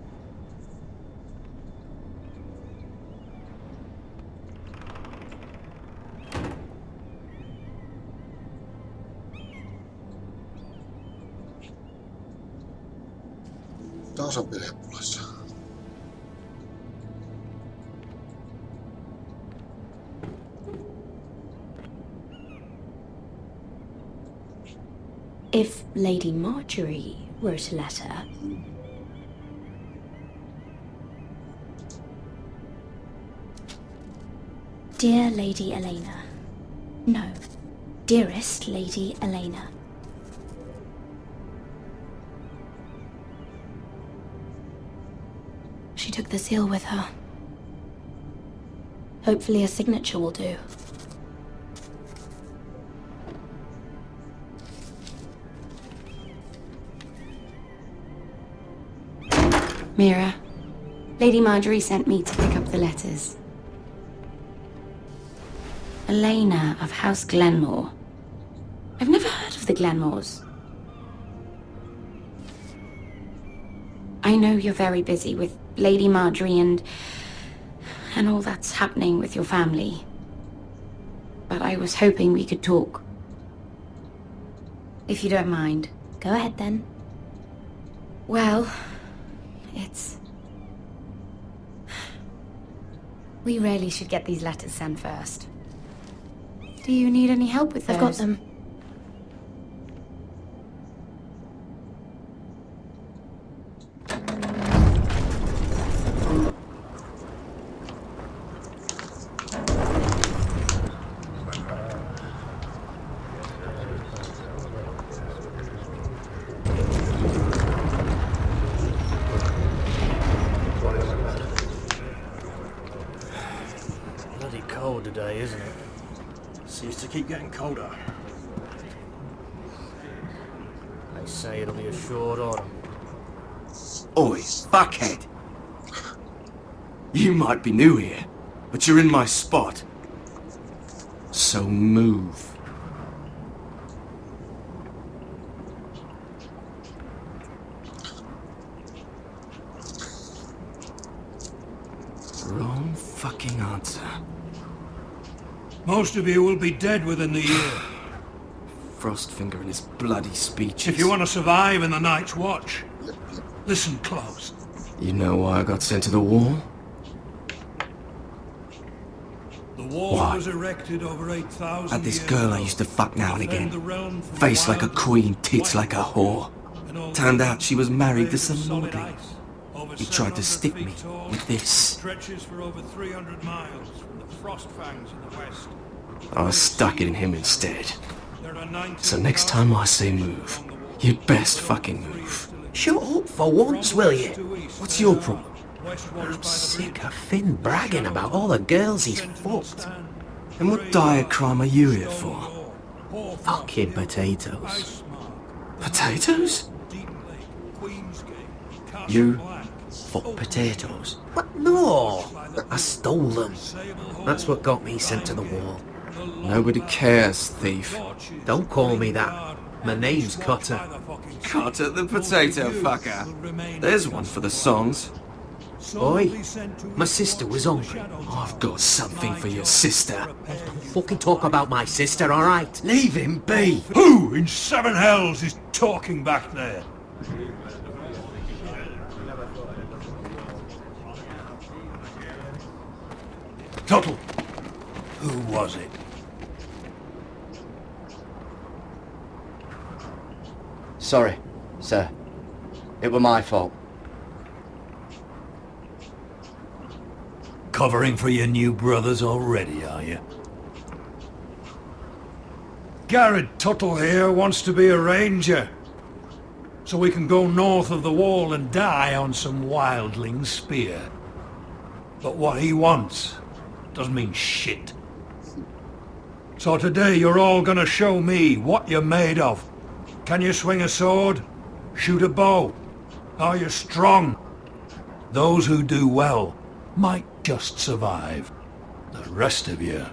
[SPEAKER 1] Taas on perhepulassa.
[SPEAKER 14] If Lady Marjorie wrote a letter... Dear Lady Elena. No. Dearest Lady Elena. She took the seal with her. Hopefully a signature will do.
[SPEAKER 18] Mira, Lady Marjorie sent me to pick up the letters. Elena of House Glenmore. I've never heard of the Glenmores. I know you're very busy with Lady Marjorie and all that's happening with your family. But I was hoping we could talk. If you don't mind.
[SPEAKER 14] Go ahead then.
[SPEAKER 18] Well, we really should get these letters sent first. Do you need any help with those?
[SPEAKER 14] I've got them.
[SPEAKER 4] Bloody cold today, isn't it? Seems to keep getting colder.
[SPEAKER 15] They say it'll be a short autumn.
[SPEAKER 5] Oi, fuckhead. You might be new here, but you're in my spot. So move. Wrong fucking answer.
[SPEAKER 3] Most of you will be dead within the year.
[SPEAKER 5] Frostfinger and his bloody speeches.
[SPEAKER 3] If you want to survive in the Night's Watch, listen close.
[SPEAKER 5] You know why I got sent to the wall?
[SPEAKER 3] The wall
[SPEAKER 5] Why?
[SPEAKER 3] was erected over 8,000
[SPEAKER 5] Had this
[SPEAKER 3] years
[SPEAKER 5] girl I
[SPEAKER 3] ago.
[SPEAKER 5] used to fuck now and
[SPEAKER 3] Defend the
[SPEAKER 5] again.
[SPEAKER 3] realm from
[SPEAKER 5] Face like a
[SPEAKER 3] wild
[SPEAKER 5] queen, tits like a whore.
[SPEAKER 3] and all
[SPEAKER 5] Turned
[SPEAKER 3] the
[SPEAKER 5] out she was married to some
[SPEAKER 3] solid
[SPEAKER 5] lordling.
[SPEAKER 3] ice, over
[SPEAKER 5] He tried to
[SPEAKER 3] 700
[SPEAKER 5] stick
[SPEAKER 3] feet
[SPEAKER 5] me
[SPEAKER 3] tall,
[SPEAKER 5] with this.
[SPEAKER 3] Stretches for over 300 miles from the frost fangs in the west.
[SPEAKER 5] I stuck it in him instead.
[SPEAKER 3] There are 19
[SPEAKER 5] So next time I say move, you'd best fucking move.
[SPEAKER 15] Shut up for once, will you?
[SPEAKER 5] What's your problem?
[SPEAKER 15] I'm sick of Finn bragging about all the girls he's fucked.
[SPEAKER 5] And what dire crime are you here for?
[SPEAKER 15] Fucking potatoes.
[SPEAKER 5] Potatoes? You
[SPEAKER 15] Fuck potatoes? What? No! I stole them. That's what got me sent to the wall.
[SPEAKER 5] Nobody cares, thief.
[SPEAKER 15] Don't call me that. My name's Cutter.
[SPEAKER 5] Cutter the potato fucker. There's one for the songs.
[SPEAKER 15] Oi, my sister was hungry.
[SPEAKER 5] I've got something for your sister.
[SPEAKER 15] Don't fucking talk about my sister, alright?
[SPEAKER 5] Leave him be.
[SPEAKER 3] Who in seven hells is talking back there? Tuttle, who was it?
[SPEAKER 19] Sorry, sir. It were my fault.
[SPEAKER 3] Covering for your new brothers already, are you? Garrett Tuttle here wants to be a ranger, so we can go north of the wall and die on some wildling spear. But what he wants doesn't mean shit. So today you're all gonna show me what you're made of. Can you swing a sword? Shoot a bow? Are you strong? Those who do well might just survive. The rest of you...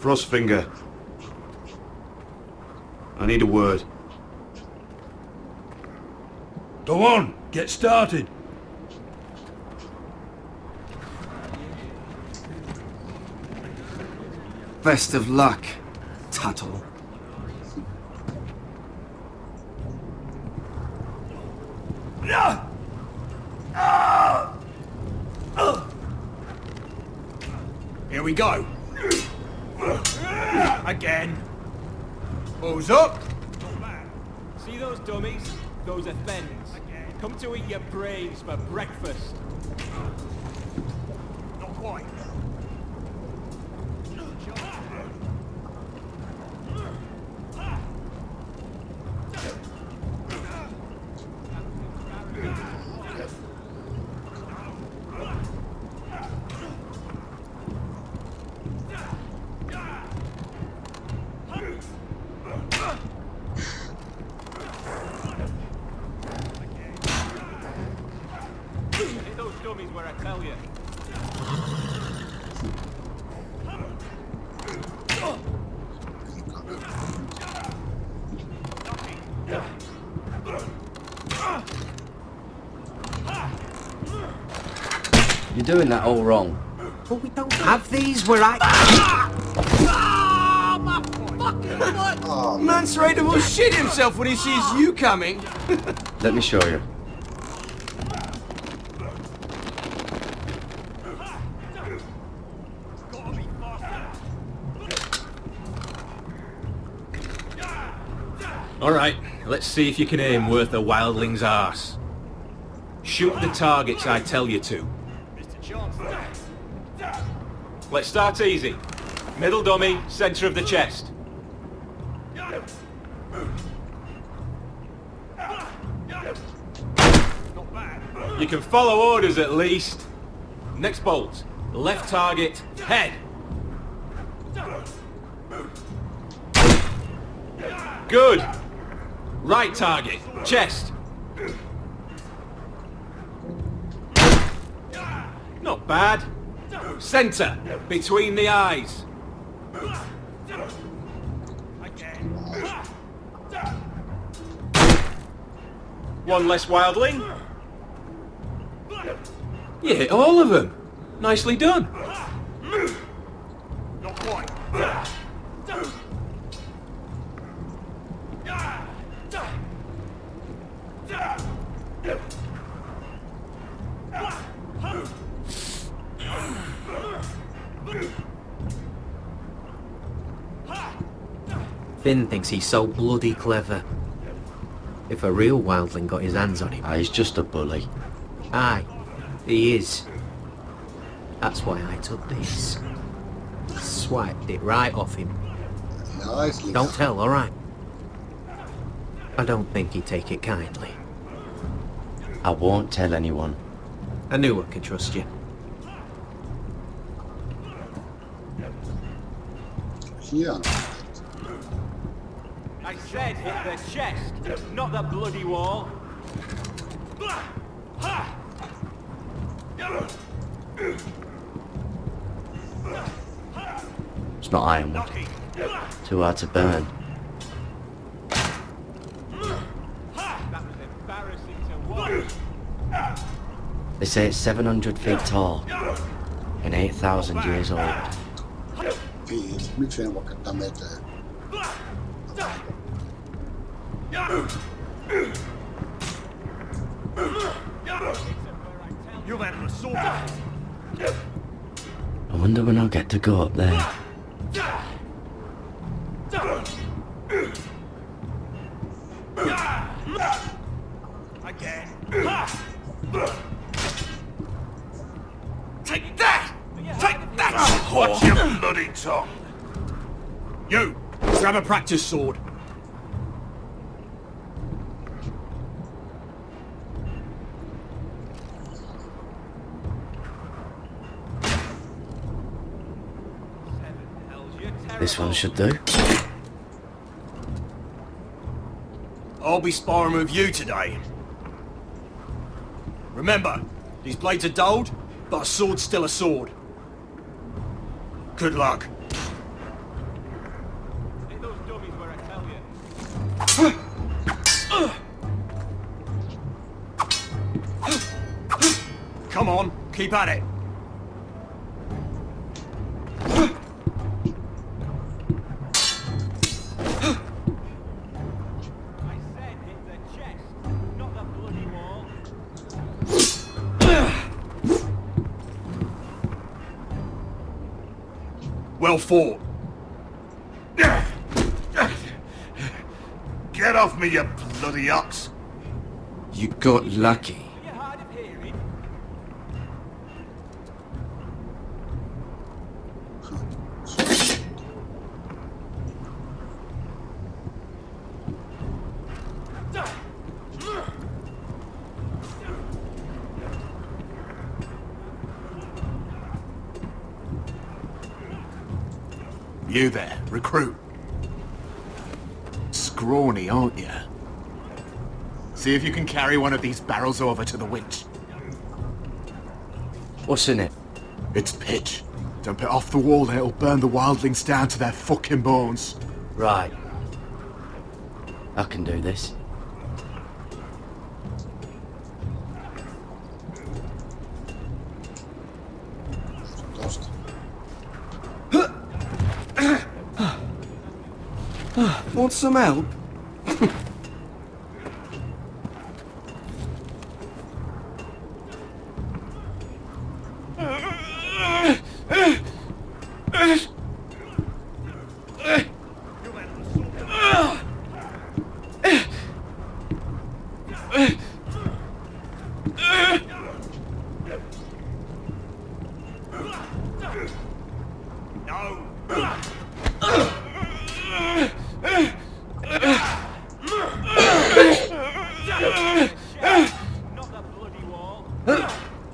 [SPEAKER 10] Frostfinger. I need a word.
[SPEAKER 3] Go on, get started.
[SPEAKER 5] Best of luck, Tuttle.
[SPEAKER 4] Here we go. Again. Who's up?
[SPEAKER 20] See those dummies? Those are thens. Come to eat your brains for breakfast.
[SPEAKER 4] Not quite.
[SPEAKER 20] Hit those dummies where I tell you.
[SPEAKER 19] You're doing that all wrong.
[SPEAKER 15] But we don't have these where I...
[SPEAKER 5] Man's ready to shit himself when he sees you coming.
[SPEAKER 19] Let me show you.
[SPEAKER 16] Alright, let's see if you can aim worth a wildling's arse. Shoot the targets I tell you to. Let's start easy. Middle dummy, centre of the chest. You can follow orders at least. Next bolt. Left target, head. Good. Right target. Chest. Not bad. Centre. Between the eyes. One less wildling. You hit all of them. Nicely done.
[SPEAKER 4] Not quite.
[SPEAKER 15] Finn thinks he's so bloody clever. If a real wildling got his hands on him...
[SPEAKER 19] He's just a bully.
[SPEAKER 15] Aye, he is. That's why I took this. Swiped it right off him.
[SPEAKER 1] Nicely.
[SPEAKER 15] Don't tell, alright? I don't think he'd take it kindly.
[SPEAKER 19] I won't tell anyone.
[SPEAKER 15] I knew I could trust you.
[SPEAKER 1] Yeah.
[SPEAKER 20] I said hit the chest, not the bloody wall.
[SPEAKER 19] It's not ironwood. Too hard to burn.
[SPEAKER 20] That was embarrassing to watch.
[SPEAKER 19] They say it's 700 feet tall and 8,000 years old.
[SPEAKER 1] Feet. Miksi en voi käyttää meteen?
[SPEAKER 4] You've had an assault.
[SPEAKER 19] I wonder when I'll get to go up there.
[SPEAKER 4] Again.
[SPEAKER 10] Take that! Take that! Watch your bloody tongue!
[SPEAKER 4] You, grab a practice sword.
[SPEAKER 19] This one should do.
[SPEAKER 4] I'll be sparring with you today. Remember, these blades are dulled, but a sword's still a sword. Good luck.
[SPEAKER 20] Hit those dummies where I tell you.
[SPEAKER 4] Come on, keep at it. Well fought.
[SPEAKER 10] Get off me, you bloody ox!
[SPEAKER 13] You got lucky.
[SPEAKER 10] You there, recruit. Scrawny, aren't you? See if you can carry one of these barrels over to the winch.
[SPEAKER 19] What's in it?
[SPEAKER 10] It's pitch. Dump it off the wall there, it'll burn the wildlings down to their fucking bones.
[SPEAKER 19] Right. I can do this.
[SPEAKER 13] Want some help?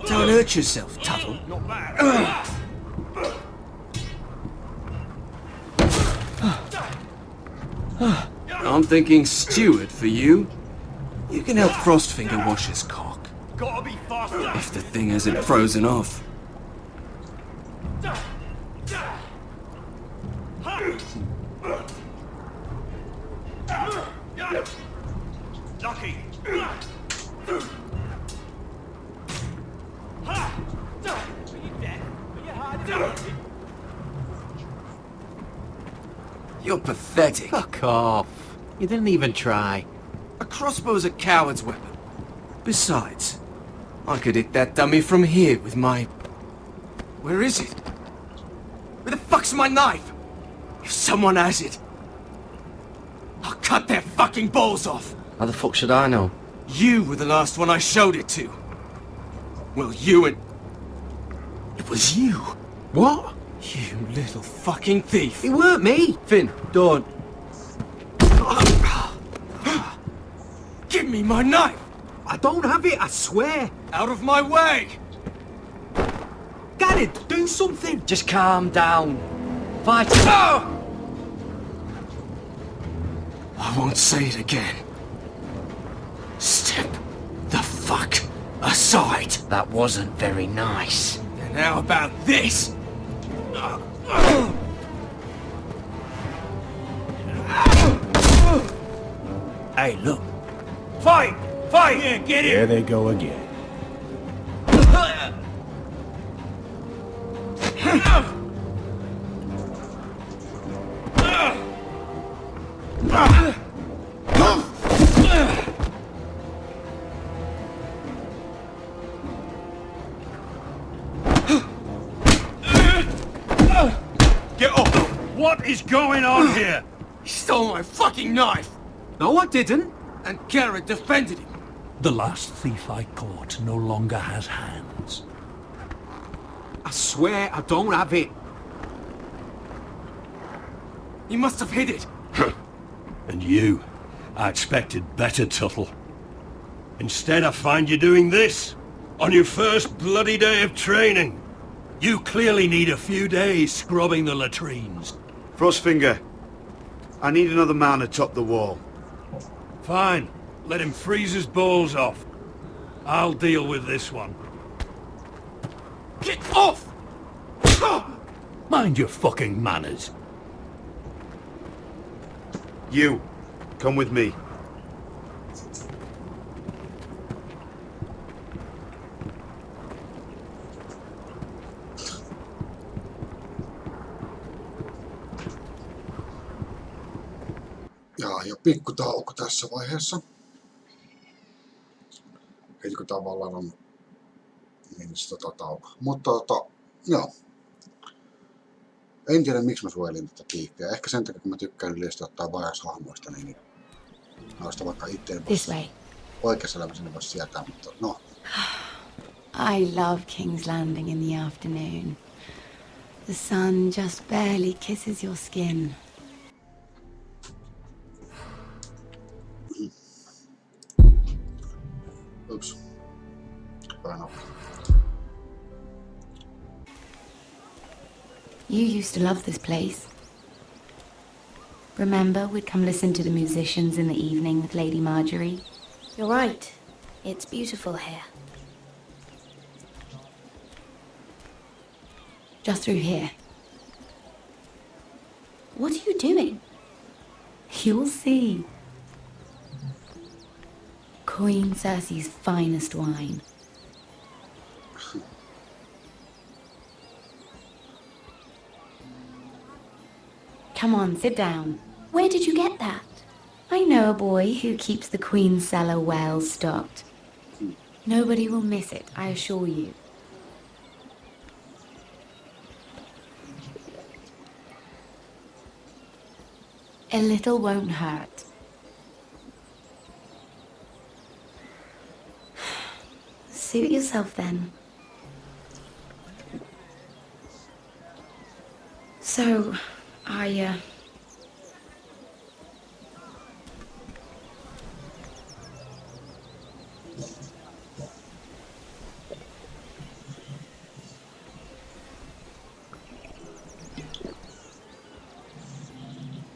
[SPEAKER 4] Don't hurt yourself, Tuttle. Not bad.
[SPEAKER 13] I'm thinking steward for you. You can help Frostfinger wash his cock.
[SPEAKER 20] Gotta be faster.
[SPEAKER 13] If the thing hasn't frozen off.
[SPEAKER 20] Lucky.
[SPEAKER 13] You're pathetic.
[SPEAKER 15] Fuck off. You didn't even try.
[SPEAKER 13] A crossbow's a coward's weapon. Besides, I could hit that dummy from here with my... Where is it? Where the fuck's my knife? If someone has it, I'll cut their fucking balls off.
[SPEAKER 19] How the fuck should I know?
[SPEAKER 13] You were the last one I showed it to. Well, you and... It was you.
[SPEAKER 15] What?
[SPEAKER 13] You little fucking thief.
[SPEAKER 15] It weren't me.
[SPEAKER 13] Finn, don't. Give me my knife!
[SPEAKER 15] I don't have it, I swear.
[SPEAKER 13] Out of my way!
[SPEAKER 15] Garrett, do something.
[SPEAKER 19] Just calm down. Fight it.
[SPEAKER 13] Oh! I won't say it again. Step the fuck aside.
[SPEAKER 19] That wasn't very nice.
[SPEAKER 13] And how about this?
[SPEAKER 15] Hey, look.
[SPEAKER 4] Fight! Fight! Yeah, get it!
[SPEAKER 15] There they go again.
[SPEAKER 4] Get off! What is going on here?
[SPEAKER 13] He stole my fucking knife!
[SPEAKER 15] No, I didn't.
[SPEAKER 13] And Garrett defended him.
[SPEAKER 3] The last thief I caught no longer has hands.
[SPEAKER 15] I swear I don't have it.
[SPEAKER 13] He must have hid it.
[SPEAKER 4] And you? I expected better, Tuttle. Instead, I find you doing this on your first bloody day of training. You clearly need a few days scrubbing the latrines.
[SPEAKER 21] Frostfinger, I need another man to top the wall.
[SPEAKER 4] Fine. Let him freeze his balls off. I'll deal with this one.
[SPEAKER 13] Get off!
[SPEAKER 3] Mind your fucking manners.
[SPEAKER 21] You, come with me.
[SPEAKER 1] Ja pikku tauko tässä vaiheessa. Heti kun tavallaan on niin tauko. Mutta joo. En tiedä miksi mä suojelin tätä piikkiä. Ehkä sen takia kun mä tykkään yleisesti ottaa vajaashahmoista, niin noista vaikka itteen oikeassa elämässä ne vois sietää, mutta no.
[SPEAKER 18] I love King's Landing in the afternoon. The sun just barely kisses your skin.
[SPEAKER 1] Oops. Burn up.
[SPEAKER 18] You used to love this place. Remember, we'd come listen to the musicians in the evening with Lady Marjorie?
[SPEAKER 14] You're right. It's beautiful here.
[SPEAKER 18] Just through here.
[SPEAKER 14] What are you doing?
[SPEAKER 18] You'll see. Queen Cersei's finest wine. Come on, sit down.
[SPEAKER 14] Where did you get that?
[SPEAKER 18] I know a boy who keeps the Queen's cellar well stocked. Nobody will miss it, I assure you. A little won't hurt. Suit yourself then. So,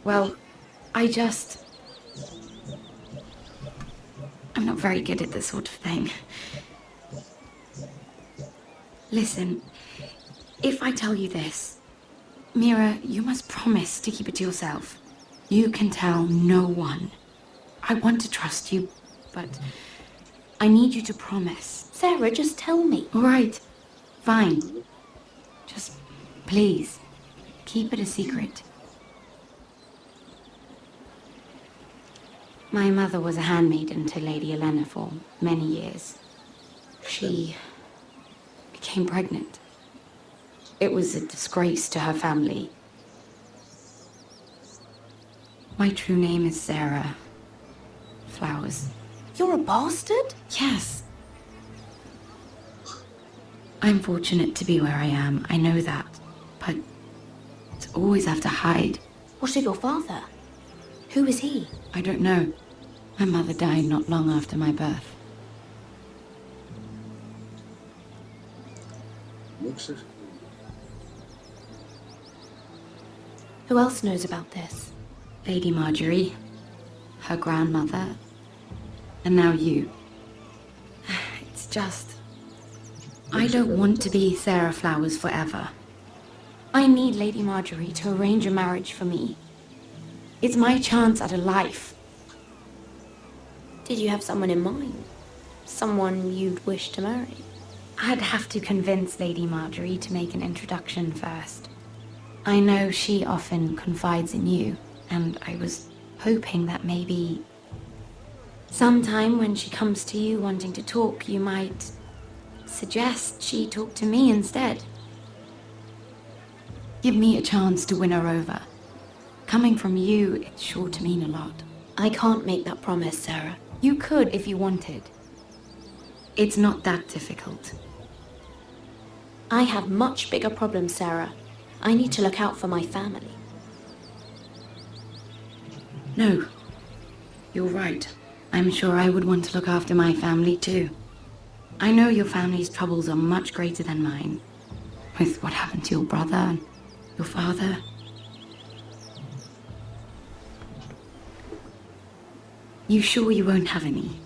[SPEAKER 18] Well, I just... very good at this sort of thing. Listen, if I tell you this, Mira, you must promise to keep it to yourself. You can tell no one. I want to trust you, but I need you to promise.
[SPEAKER 14] Sarah, just tell me.
[SPEAKER 18] All right, fine. Just please, keep it a secret. My mother was a handmaiden to Lady Elena for many years. She became pregnant. It was a disgrace to her family. My true name is Sarah Flowers.
[SPEAKER 14] You're a bastard?
[SPEAKER 18] Yes. I'm fortunate to be where I am, I know that. But to always have to hide.
[SPEAKER 14] What of your father? Who is he?
[SPEAKER 18] I don't know. My mother died not long after my birth.
[SPEAKER 14] Who else knows about this?
[SPEAKER 18] Lady Marjorie, her grandmother, and now you. It's just... I don't want to be Sarah Flowers forever.
[SPEAKER 14] I need Lady Marjorie to arrange a marriage for me.
[SPEAKER 18] It's my chance at a life.
[SPEAKER 14] Did you have someone in mind? Someone you'd wish to marry?
[SPEAKER 18] I'd have to convince Lady Marjorie to make an introduction first. I know she often confides in you, and I was hoping that maybe sometime when she comes to you wanting to talk, you might suggest she talk to me instead. Give me a chance to win her over. Coming from you, it's sure to mean a lot.
[SPEAKER 14] I can't make that promise, Sarah.
[SPEAKER 18] You could if you wanted. It's not that difficult.
[SPEAKER 14] I have much bigger problems, Sarah. I need to look out for my family.
[SPEAKER 18] No, you're right. I'm sure I would want to look after my family too. I know your family's troubles are much greater than mine. With what happened to your brother and your father. You sure you won't have any?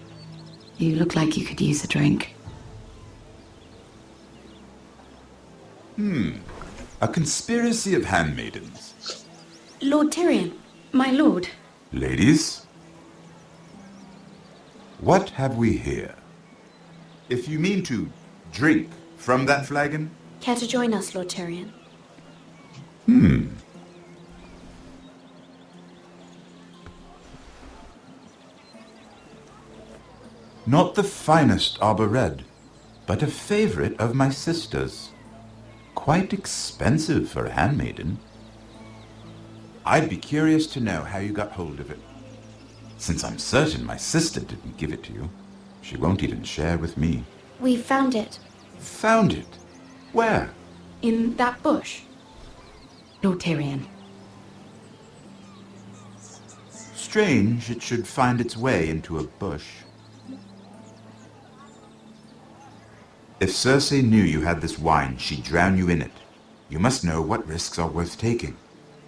[SPEAKER 18] You look like you could use a drink.
[SPEAKER 10] A conspiracy of handmaidens.
[SPEAKER 18] Lord Tyrion, my lord.
[SPEAKER 10] Ladies, what have we here? If you mean to drink from that flagon?
[SPEAKER 14] Care to join us, Lord Tyrion?
[SPEAKER 10] Not the finest arbor red, but a favorite of my sister's. Quite expensive for a handmaiden. I'd be curious to know how you got hold of it. Since I'm certain my sister didn't give it to you, she won't even share with me.
[SPEAKER 14] We found it.
[SPEAKER 10] Found it? Where?
[SPEAKER 18] In that bush. Lord Tyrion.
[SPEAKER 10] Strange it should find its way into a bush. If Cersei knew you had this wine, she'd drown you in it. You must know what risks are worth taking,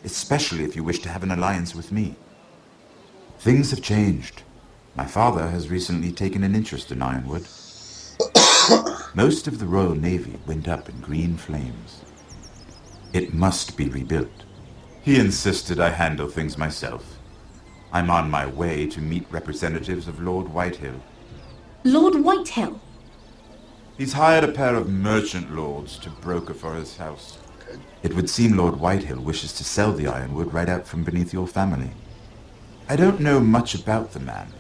[SPEAKER 10] especially if you wish to have an alliance with me. Things have changed. My father has recently taken an interest in Ironwood. Most of the Royal Navy went up in green flames. It must be rebuilt. He insisted I handle things myself. I'm on my way to meet representatives of Lord Whitehill.
[SPEAKER 14] Lord Whitehill?
[SPEAKER 10] He's hired a pair of merchant lords to broker for his house. It would seem Lord Whitehill wishes to sell the ironwood right out from beneath your family. I don't know much about the man,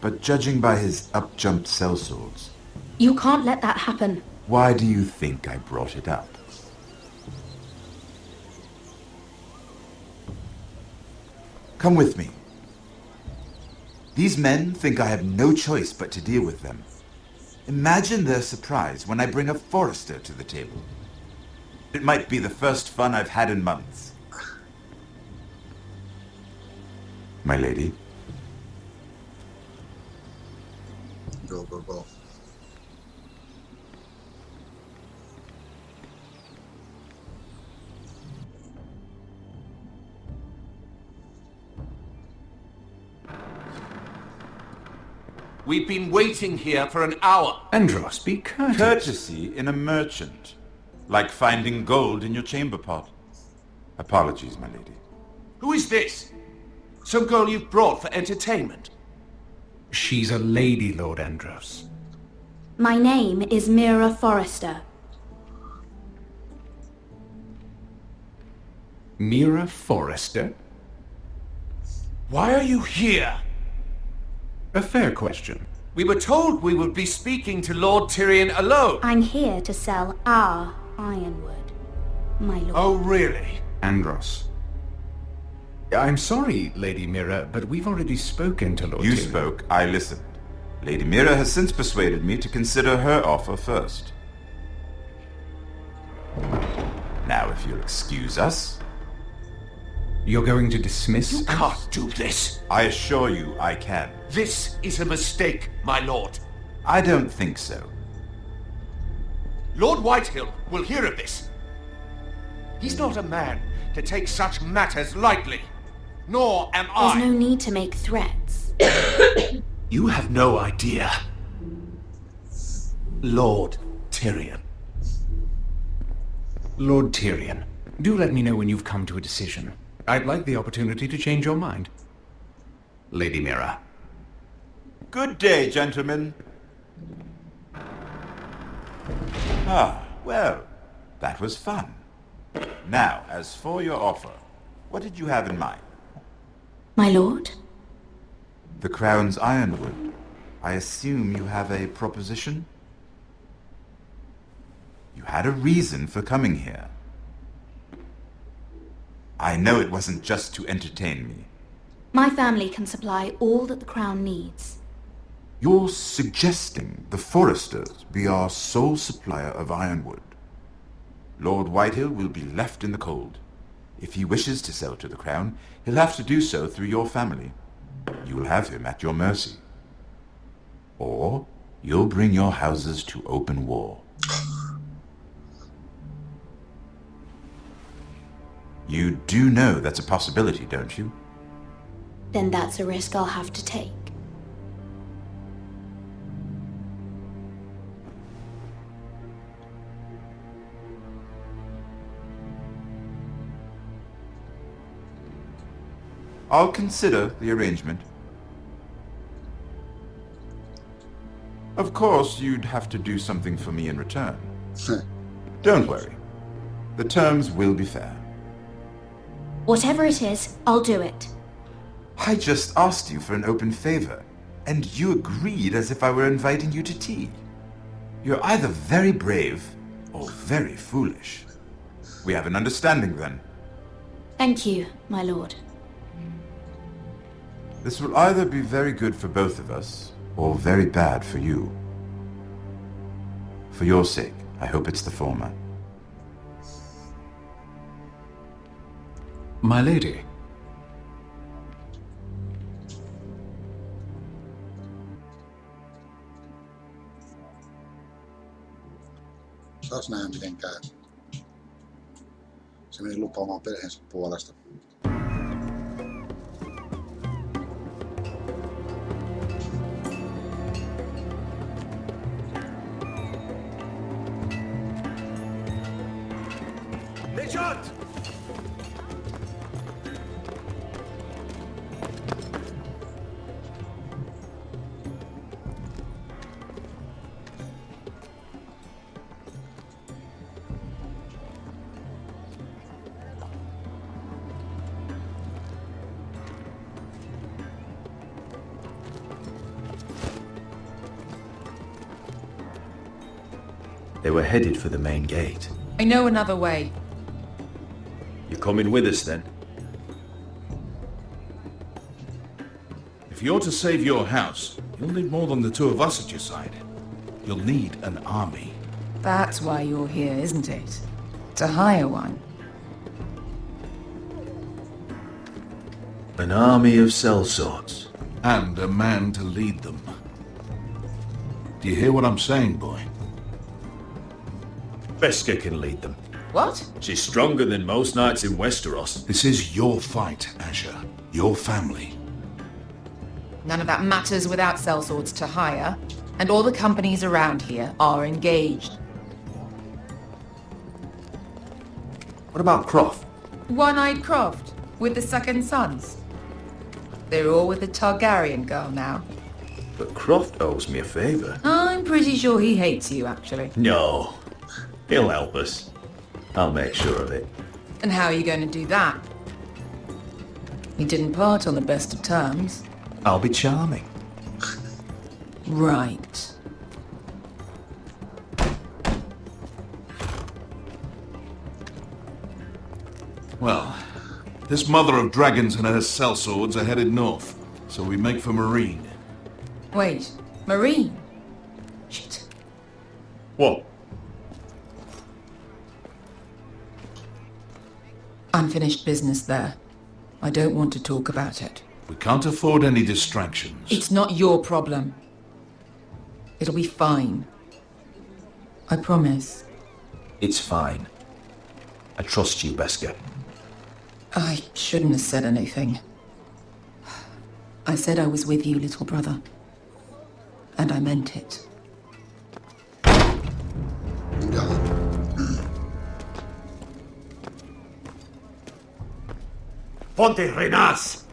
[SPEAKER 10] but judging by his up-jumped sellswords...
[SPEAKER 14] You can't let that happen.
[SPEAKER 10] Why do you think I brought it up? Come with me. These men think I have no choice but to deal with them. Imagine their surprise when I bring a forester to the table. It might be the first fun I've had in months. My lady.
[SPEAKER 1] Go.
[SPEAKER 5] We've been waiting here for an hour.
[SPEAKER 11] Andros, be courteous.
[SPEAKER 10] Courtesy in a merchant. Like finding gold in your chamber pot. Apologies, my lady.
[SPEAKER 5] Who is this? Some girl you've brought for entertainment?
[SPEAKER 11] She's a lady, Lord Andros.
[SPEAKER 18] My name is Mira Forrester.
[SPEAKER 11] Mira Forrester?
[SPEAKER 5] Why are you here?
[SPEAKER 11] A fair question.
[SPEAKER 5] We were told we would be speaking to Lord Tyrion alone.
[SPEAKER 18] I'm here to sell our ironwood, my lord.
[SPEAKER 5] Oh, really?
[SPEAKER 11] Andros. I'm sorry, Lady Mira, but we've already spoken to Lord
[SPEAKER 10] You
[SPEAKER 11] Tyrion.
[SPEAKER 10] spoke, I listened. Lady Mira has since persuaded me to consider her offer first. Now, if you'll excuse us...
[SPEAKER 11] You're going to dismiss
[SPEAKER 5] You
[SPEAKER 11] us?
[SPEAKER 5] can't do this.
[SPEAKER 10] I assure you I can.
[SPEAKER 5] This is a mistake, my lord.
[SPEAKER 10] I don't think so.
[SPEAKER 5] Lord Whitehill will hear of this. He's not a man to take such matters lightly. Nor am
[SPEAKER 18] There's
[SPEAKER 5] I.
[SPEAKER 18] no need to make threats.
[SPEAKER 5] You have no idea. Lord Tyrion.
[SPEAKER 11] Lord Tyrion, do let me know when you've come to a decision. I'd like the opportunity to change your mind. Lady Mira.
[SPEAKER 10] Good day, gentlemen. Ah, well, that was fun. Now, as for your offer, what did you have in mind?
[SPEAKER 18] My lord?
[SPEAKER 10] The Crown's ironwood. I assume you have a proposition? You had a reason for coming here. I know it wasn't just to entertain me.
[SPEAKER 18] My family can supply all that the Crown needs.
[SPEAKER 10] You're suggesting the Forresters be our sole supplier of ironwood. Lord Whitehill will be left in the cold. If he wishes to sell to the Crown, he'll have to do so through your family. You'll have him at your mercy. Or you'll bring your houses to open war. You do know that's a possibility, don't you?
[SPEAKER 18] Then that's a risk I'll have to take.
[SPEAKER 10] I'll consider the arrangement. Of course, you'd have to do something for me in return. Don't worry. The terms will be fair.
[SPEAKER 18] Whatever it is, I'll do it.
[SPEAKER 10] I just asked you for an open favor, and you agreed as if I were inviting you to tea. You're either very brave or very foolish. We have an understanding then.
[SPEAKER 18] Thank you, my lord.
[SPEAKER 10] This will either be very good for both of us, or very bad for you. For your sake, I hope it's the former.
[SPEAKER 11] My lady.
[SPEAKER 1] Saas nähdä miten käy. Se meni lupaamaan perheensä puolesta.
[SPEAKER 4] Richard!
[SPEAKER 11] They were headed for the main gate.
[SPEAKER 8] I know another way.
[SPEAKER 11] You're coming with us then?
[SPEAKER 9] If you're to save your house, you'll need more than the two of us at your side. You'll need an army.
[SPEAKER 8] That's why you're here, isn't it? To hire one.
[SPEAKER 9] An army of sellswords. And a man to lead them. Do you hear what I'm saying, boy?
[SPEAKER 11] Beska can lead them.
[SPEAKER 8] What?
[SPEAKER 11] She's stronger than most knights in Westeros.
[SPEAKER 9] This is your fight, Asher. Your family.
[SPEAKER 8] None of that matters without sellswords to hire, and all the companies around here are engaged.
[SPEAKER 11] What about Croft?
[SPEAKER 8] One-Eyed Croft, with the second sons. They're all with the Targaryen girl now.
[SPEAKER 11] But Croft owes me a favour.
[SPEAKER 8] I'm pretty sure he hates you, actually.
[SPEAKER 11] No. He'll help us. I'll make sure of it.
[SPEAKER 8] And how are you going to do that? We didn't part on the best of terms.
[SPEAKER 11] I'll be charming.
[SPEAKER 8] Right.
[SPEAKER 9] Well, this mother of dragons and her sellswords are headed north, so we make for Marine.
[SPEAKER 8] Wait, Marine? Shit.
[SPEAKER 11] What?
[SPEAKER 8] Unfinished business there. I don't want to talk about it.
[SPEAKER 9] We can't afford any distractions.
[SPEAKER 8] It's not your problem. It'll be fine. I promise.
[SPEAKER 11] It's fine. I trust you, Beskar.
[SPEAKER 8] I shouldn't have said anything. I said I was with you, little brother. And I meant it.
[SPEAKER 21] Ponte renas!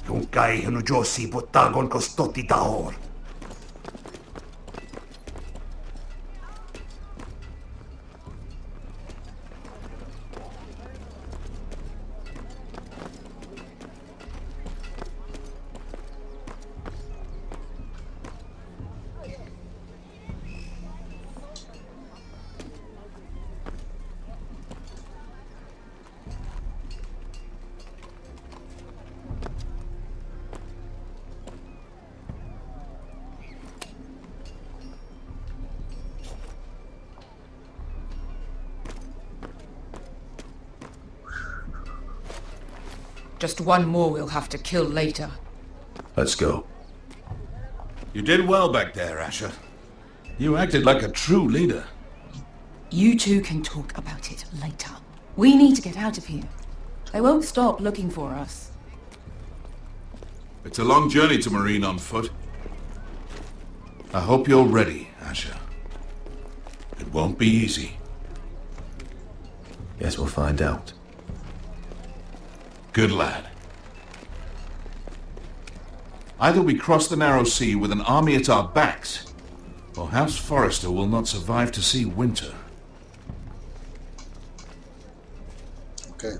[SPEAKER 21] Yung kai hanu Josi botagon kostoti tahor.
[SPEAKER 8] Just one more we'll have to kill later.
[SPEAKER 11] Let's go.
[SPEAKER 9] You did well back there, Asher. You acted like a true leader.
[SPEAKER 8] You two can talk about it later. We need to get out of here. They won't stop looking for us.
[SPEAKER 9] It's a long journey to Marine on foot. I hope you're ready, Asher. It won't be easy.
[SPEAKER 11] Guess we'll find out.
[SPEAKER 9] Good lad. Either we cross the narrow sea with an army at our backs, or House Forrester will not survive to see winter.
[SPEAKER 1] Okay.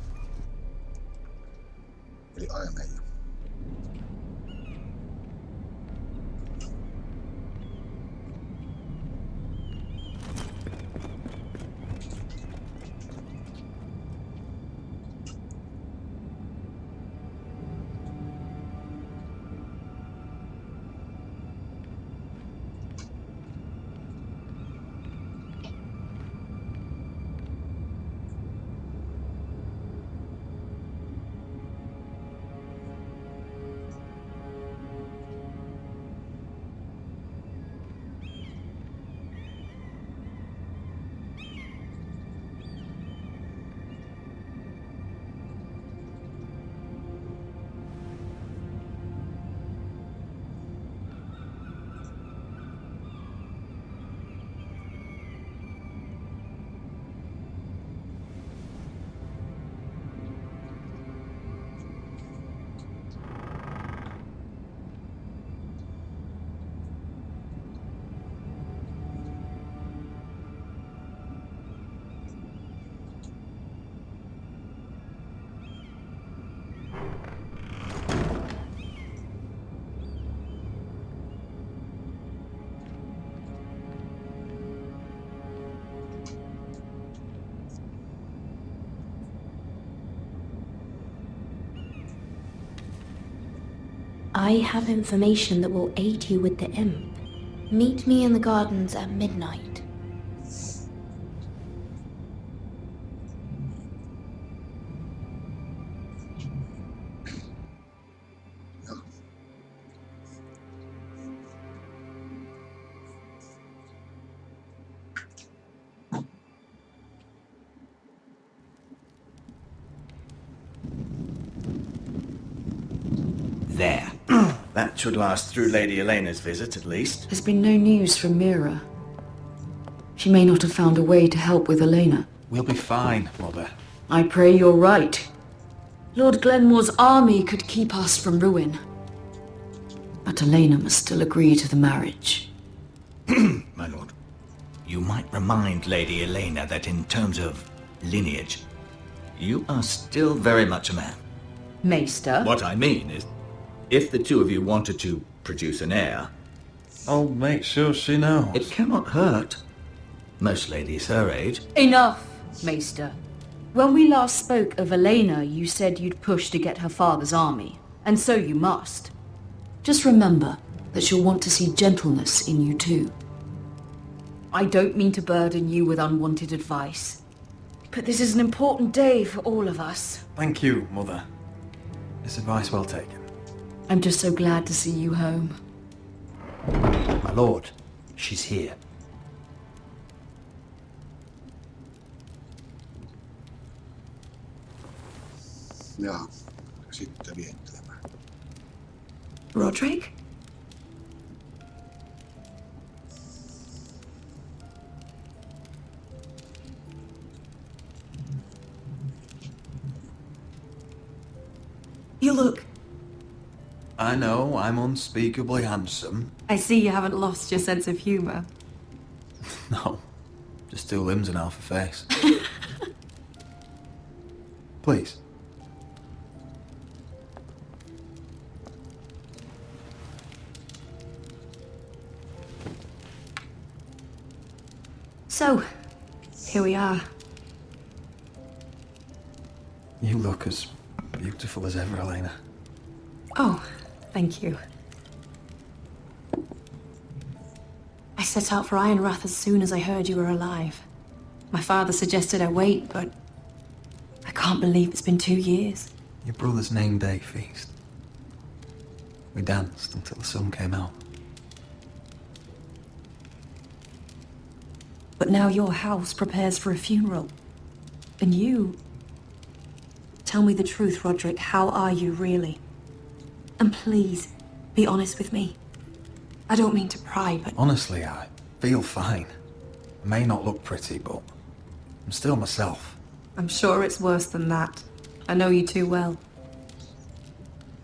[SPEAKER 1] Eli ajamme.
[SPEAKER 18] I have information that will aid you with the imp. Meet me in the gardens at midnight.
[SPEAKER 12] There.
[SPEAKER 11] That should last through Lady Elena's visit, at least.
[SPEAKER 17] There's been no news from Mira. She may not have found a way to help with Elena.
[SPEAKER 11] We'll be fine, Mother.
[SPEAKER 17] I pray you're right. Lord Glenmore's army could keep us from ruin. But Elena must still agree to the marriage.
[SPEAKER 12] My lord, you might remind Lady Elena that in terms of lineage, you are still very much a man.
[SPEAKER 17] Maester?
[SPEAKER 12] What I mean is, if the two of you wanted to produce an heir,
[SPEAKER 11] I'll make sure she knows.
[SPEAKER 12] it cannot hurt. Most ladies her age.
[SPEAKER 17] Enough, Maester. When we last spoke of Elena, you said you'd push to get her father's army, and so you must. Just remember that she'll want to see gentleness in you too. I don't mean to burden you with unwanted advice, but this is an important day for all of us.
[SPEAKER 11] Thank you, Mother. It's advice well taken.
[SPEAKER 17] I'm just so glad to see you home.
[SPEAKER 11] My lord, she's here.
[SPEAKER 1] Ja sitten viettelemään.
[SPEAKER 17] Roderick?
[SPEAKER 2] You look...
[SPEAKER 11] I know, I'm unspeakably handsome.
[SPEAKER 2] I see you haven't lost your sense of humour.
[SPEAKER 11] No, just 2 limbs and half a face. Please.
[SPEAKER 2] So, here we are.
[SPEAKER 11] You look as beautiful as ever, Elena.
[SPEAKER 2] Oh, thank you. I set out for Ironrath as soon as I heard you were alive. My father suggested I wait, but I can't believe it's been 2 years.
[SPEAKER 11] Your brother's name day feast. We danced until the sun came out.
[SPEAKER 2] But now your house prepares for a funeral. And you... Tell me the truth, Roderick. How are you, really? And please, be honest with me. I don't mean to pry, but...
[SPEAKER 11] Honestly, I feel fine. I may not look pretty, but I'm still myself.
[SPEAKER 2] I'm sure it's worse than that. I know you too well.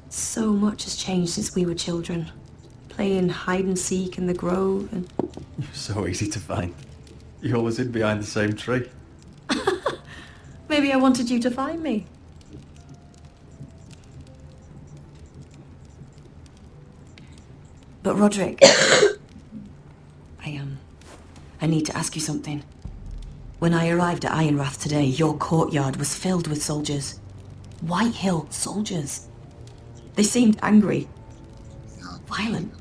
[SPEAKER 2] So much has changed since we were children. Playing hide and seek in the grove and...
[SPEAKER 11] You're so easy to find. You always hid behind the same tree.
[SPEAKER 2] Maybe I wanted you to find me. But Roderick... I need to ask you something. When I arrived at Ironrath today, your courtyard was filled with soldiers. White Hill soldiers. They seemed angry. Violent.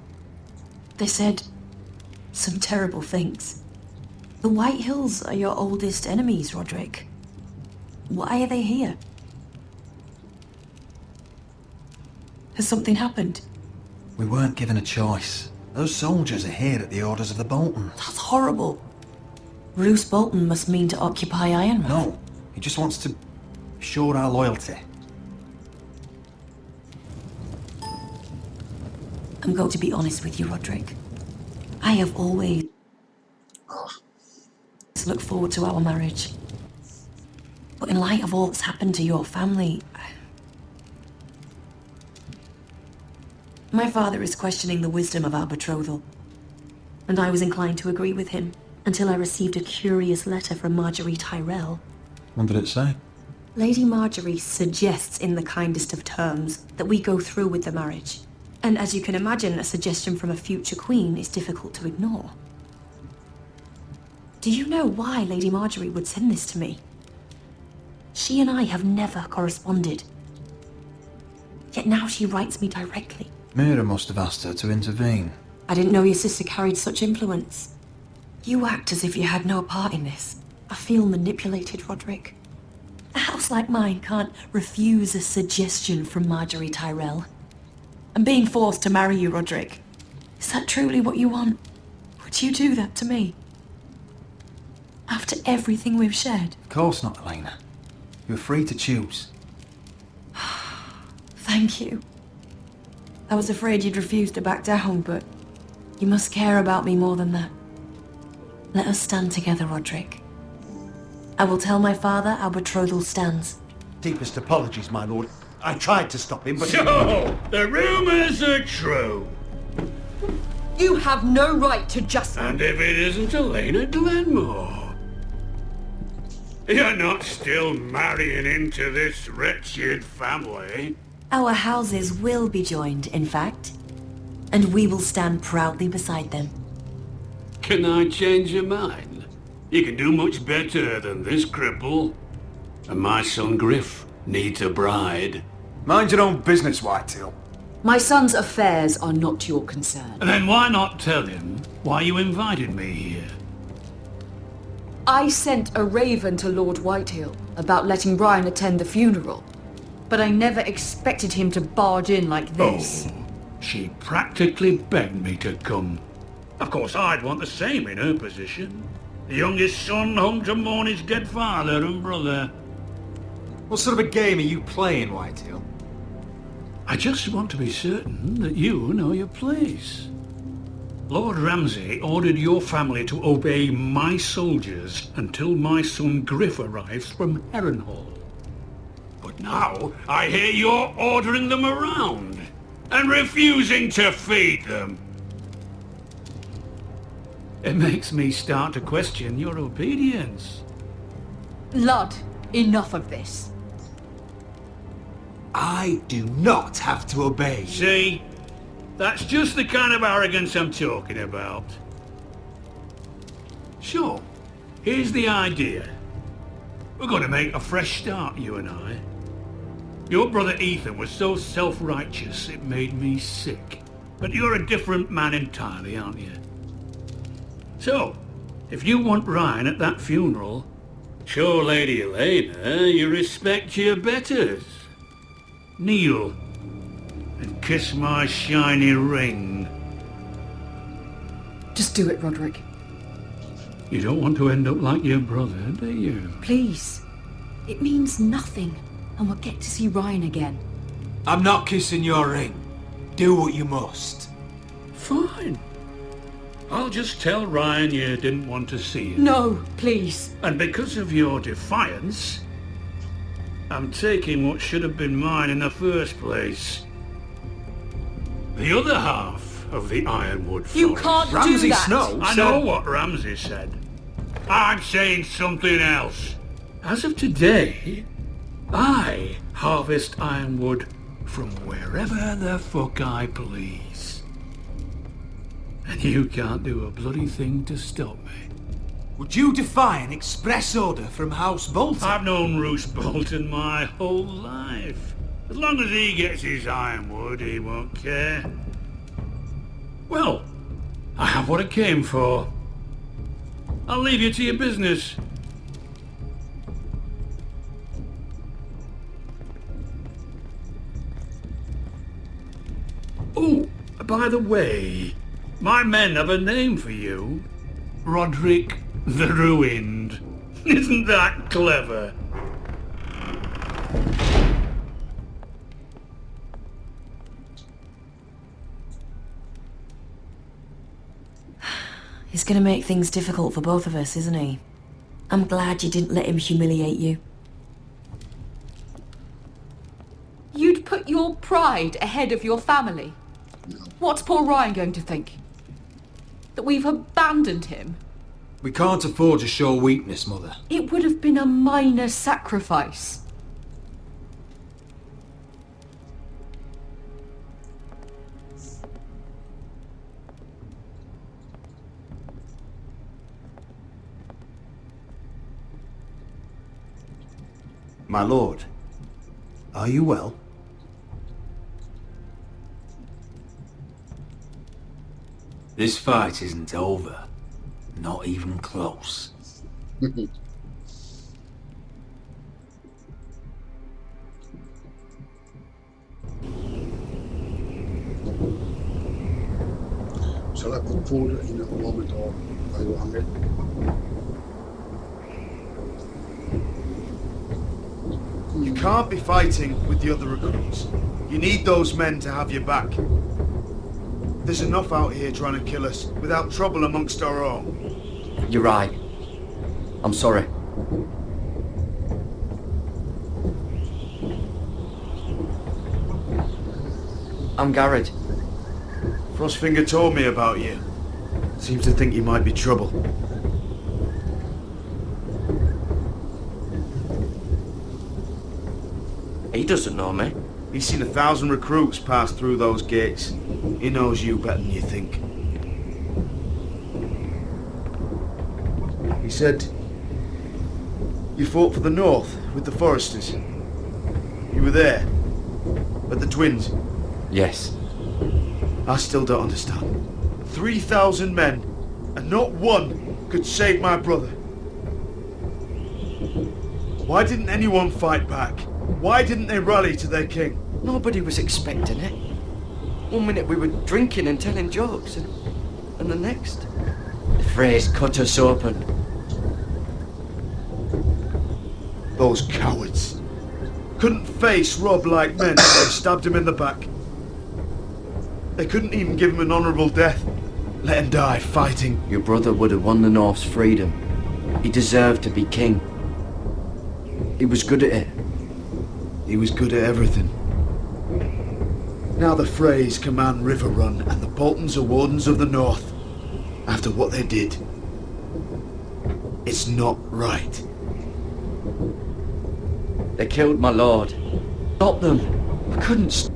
[SPEAKER 2] They said some terrible things. The White Hills are your oldest enemies, Roderick. Why are they here? Has something happened?
[SPEAKER 11] We weren't given a choice. Those soldiers are here at the orders of the Boltons.
[SPEAKER 2] That's horrible. Roose Bolton must mean to occupy Ironrath.
[SPEAKER 11] No, he just wants to assure our loyalty.
[SPEAKER 2] I'm going to be honest with you, Roderick. I have always looked forward to our marriage. But in light of all that's happened to your family... My father is questioning the wisdom of our betrothal. And I was inclined to agree with him until I received a curious letter from Marjorie Tyrell.
[SPEAKER 11] What did it say?
[SPEAKER 2] Lady Marjorie suggests in the kindest of terms that we go through with the marriage. And as you can imagine, a suggestion from a future queen is difficult to ignore. Do you know why Lady Marjorie would send this to me? She and I have never corresponded. Yet now she writes me directly.
[SPEAKER 11] Mira must have asked her to intervene.
[SPEAKER 2] I didn't know your sister carried such influence. You act as if you had no part in this. I feel manipulated, Roderick. A house like mine can't refuse a suggestion from Marjorie Tyrell. I'm being forced to marry you, Roderick. Is that truly what you want? Would you do that to me? After everything we've shared?
[SPEAKER 11] Of course not, Elena. You're free to choose.
[SPEAKER 2] Thank you. I was afraid you'd refuse to back down, but you must care about me more than that. Let us stand together, Roderick. I will tell my father our betrothal stands.
[SPEAKER 21] Deepest apologies, my lord. I tried to stop him, but...
[SPEAKER 3] So, the rumours are true.
[SPEAKER 17] You have no right to just...
[SPEAKER 3] And if it isn't Elena Glenmore? You're not still marrying into this wretched family?
[SPEAKER 2] Our houses will be joined, in fact. And we will stand proudly beside them.
[SPEAKER 3] Can I change your mind? You can do much better than this cripple. And my son Griff needs a bride.
[SPEAKER 13] Mind your own business, Whitetail.
[SPEAKER 17] My son's affairs are not your concern.
[SPEAKER 3] Then why not tell him why you invited me here?
[SPEAKER 17] I sent a raven to Lord Whitehill about letting Brian attend the funeral. But I never expected him to barge in like this.
[SPEAKER 3] Oh, she practically begged me to come. Of course, I'd want the same in her position. The youngest son home to mourn his dead father and brother.
[SPEAKER 13] What sort of a game are you playing, Whitetail?
[SPEAKER 3] I just want to be certain that you know your place. Lord Ramsay ordered your family to obey my soldiers until my son Griff arrives from Harrenhal. But now I hear you're ordering them around and refusing to feed them. It makes me start to question your obedience.
[SPEAKER 17] Lud, enough of this.
[SPEAKER 13] I do not have to obey.
[SPEAKER 3] See? That's just the kind of arrogance I'm talking about. So, here's the idea. We're going to make a fresh start, you and I. Your brother Ethan was so self-righteous it made me sick. But you're a different man entirely, aren't you? So, if you want Ryan at that funeral, show Lady Elena you respect your betters. Kneel and kiss my shiny ring.
[SPEAKER 17] Just do it, Roderick.
[SPEAKER 3] You don't want to end up like your brother, do you?
[SPEAKER 17] Please. It means nothing, and we'll get to see Ryan again.
[SPEAKER 13] I'm not kissing your ring. Do what you must.
[SPEAKER 3] Fine. I'll just tell Ryan you didn't want to see him.
[SPEAKER 17] No, please.
[SPEAKER 3] And because of your defiance, I'm taking what should have been mine in the first place. The other half of the Ironwood Forest.
[SPEAKER 17] You can't
[SPEAKER 13] Ramsay
[SPEAKER 17] do that.
[SPEAKER 13] Snow
[SPEAKER 3] I know what Ramsay said. I'm saying something else. As of today, I harvest ironwood from wherever the fuck I please. And you can't do a bloody thing to stop me.
[SPEAKER 13] Would you defy an express order from House Bolton?
[SPEAKER 3] I've known Roose Bolton my whole life. As long as he gets his ironwood, he won't care. Well, I have what I came for. I'll leave you to your business. Oh, by the way, my men have a name for you. Roderick the Ruined. Isn't that clever?
[SPEAKER 2] He's gonna make things difficult for both of us, isn't he? I'm glad you didn't let him humiliate you.
[SPEAKER 17] You'd put your pride ahead of your family. What's poor Ryan going to think? That we've abandoned him?
[SPEAKER 13] We can't afford to show weakness, Mother.
[SPEAKER 17] It would have been a minor sacrifice.
[SPEAKER 21] My lord, are you well?
[SPEAKER 3] This fight isn't over. Not even close.
[SPEAKER 1] Shall I put food in a moment, or are you hungry?
[SPEAKER 3] You
[SPEAKER 7] can't be fighting with the other recruits. You need those men to have your back. There's enough out here trying to kill us without trouble amongst our own.
[SPEAKER 19] You're right. I'm sorry. I'm Garrett.
[SPEAKER 7] Frostfinger told me about you. Seems to think you might be trouble.
[SPEAKER 19] He doesn't know me.
[SPEAKER 7] He's seen 1,000 recruits pass through those gates. He knows you better than you think. He said you fought for the North with the Foresters. You were there, at the Twins.
[SPEAKER 19] Yes.
[SPEAKER 7] I still don't understand. 3,000 men, and not one could save my brother. Why didn't anyone fight back? Why didn't they rally to their king?
[SPEAKER 19] Nobody was expecting it. One minute we were drinking and telling jokes, and the next, the phrase cut us open.
[SPEAKER 7] Those cowards couldn't face Rob like men, so they stabbed him in the back. They couldn't even give him an honourable death. Let him die fighting.
[SPEAKER 19] Your brother would have won the North's freedom. He deserved to be king. He was good at it.
[SPEAKER 7] He was good at everything. Now the Freys command River Run, and the Boltons are wardens of the North. After what they did, it's not right.
[SPEAKER 19] They killed my lord. Stop them. I couldn't.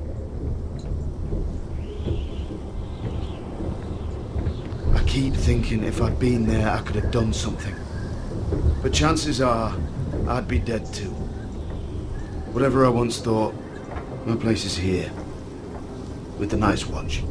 [SPEAKER 7] I keep thinking if I'd been there, I could have done something. But chances are, I'd be dead too. Whatever I once thought, my place is here, with the Night's Watch.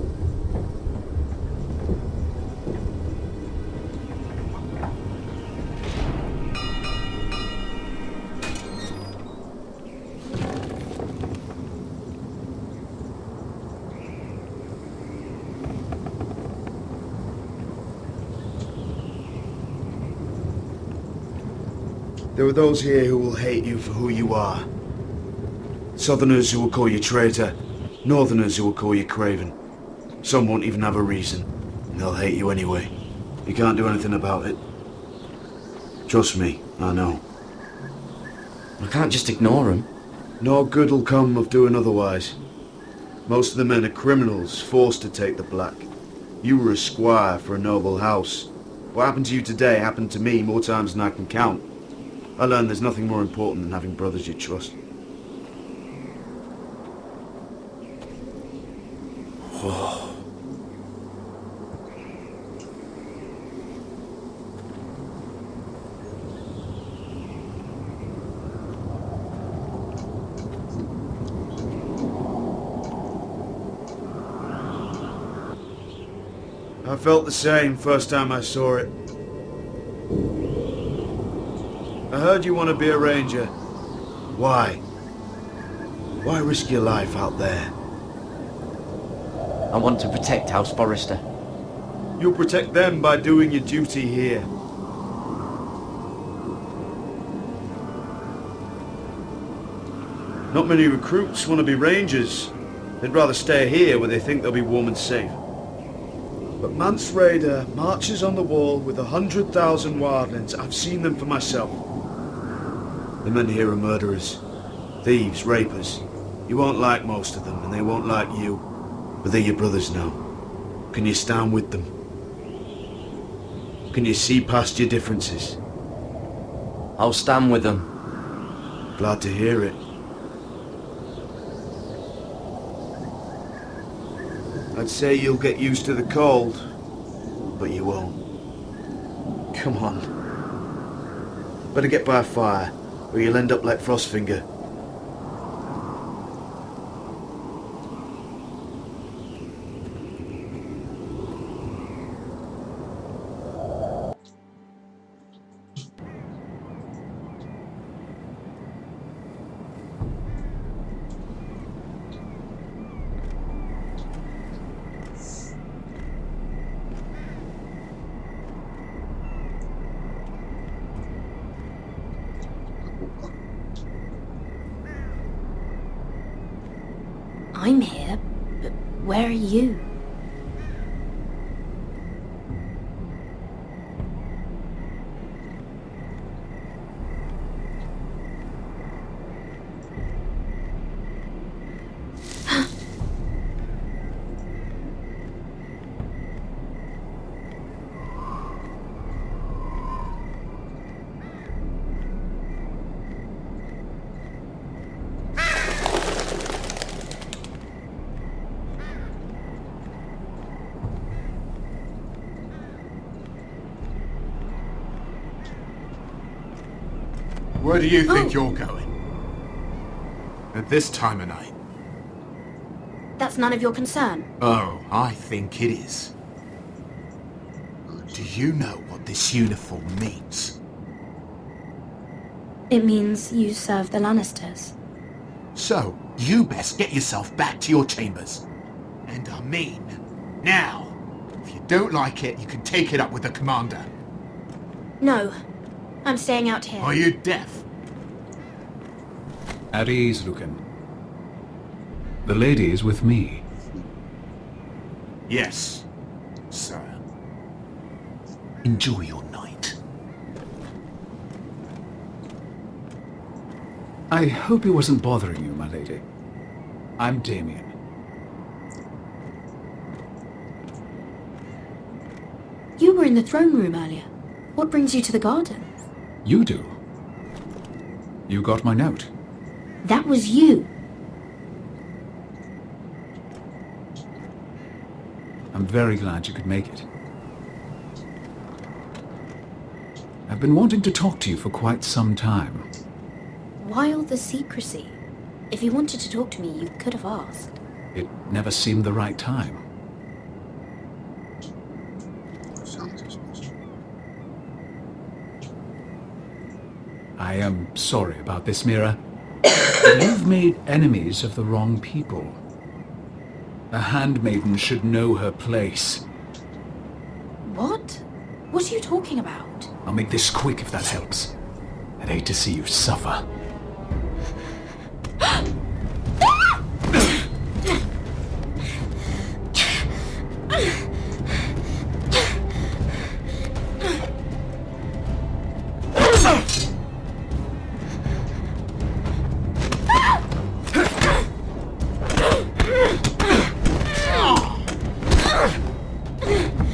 [SPEAKER 7] There are those here who will hate you for who you are. Southerners who will call you traitor, Northerners who will call you craven. Some won't even have a reason, and they'll hate you anyway. You can't do anything about it. Trust me, I know.
[SPEAKER 19] I can't just ignore them.
[SPEAKER 7] No good will come of doing otherwise. Most of the men are criminals, forced to take the black. You were a squire for a noble house. What happened to you today happened to me more times than I can count. I learned there's nothing more important than having brothers you trust. I felt the same first time I saw it. I heard you want to be a ranger. Why? Why risk your life out there?
[SPEAKER 19] I want to protect House Forrester.
[SPEAKER 7] You'll protect them by doing your duty here. Not many recruits want to be rangers. They'd rather stay here where they think they'll be warm and safe. But Mance Raider marches on the wall with 100,000 wildlings. I've seen them for myself. The men here are murderers, thieves, rapers. You won't like most of them, and they won't like you. But they're your brothers now. Can you stand with them? Can you see past your differences?
[SPEAKER 19] I'll stand with them.
[SPEAKER 7] Glad to hear it. I'd say you'll get used to the cold, but you won't. Come on. Better get by a fire, or you'll end up like Frostfinger.
[SPEAKER 18] I'm here, but where are you?
[SPEAKER 9] Where do you think you're going? At this time of night?
[SPEAKER 18] That's none of your concern.
[SPEAKER 9] Oh, I think it is. Do you know what this uniform means?
[SPEAKER 18] It means you serve the Lannisters.
[SPEAKER 9] So, you best get yourself back to your chambers. And I mean, now. If you don't like it, you can take it up with the commander.
[SPEAKER 18] No, I'm staying out here.
[SPEAKER 9] Are you deaf?
[SPEAKER 11] At ease, Lucan. The lady is with me.
[SPEAKER 9] Yes, sir. Enjoy your night.
[SPEAKER 11] I hope he wasn't bothering you, my lady. I'm Damien.
[SPEAKER 2] You were in the throne room earlier. What brings you to the garden?
[SPEAKER 11] You do? You got my note.
[SPEAKER 2] That was you.
[SPEAKER 11] I'm very glad you could make it. I've been wanting to talk to you for quite some time.
[SPEAKER 2] Why all the secrecy? If you wanted to talk to me, you could have asked.
[SPEAKER 11] It never seemed the right time. I am sorry about this, Mira. You've made enemies of the wrong people. A handmaiden should know her place.
[SPEAKER 2] What? What are you talking about?
[SPEAKER 11] I'll make this quick if that helps. I'd hate to see you suffer.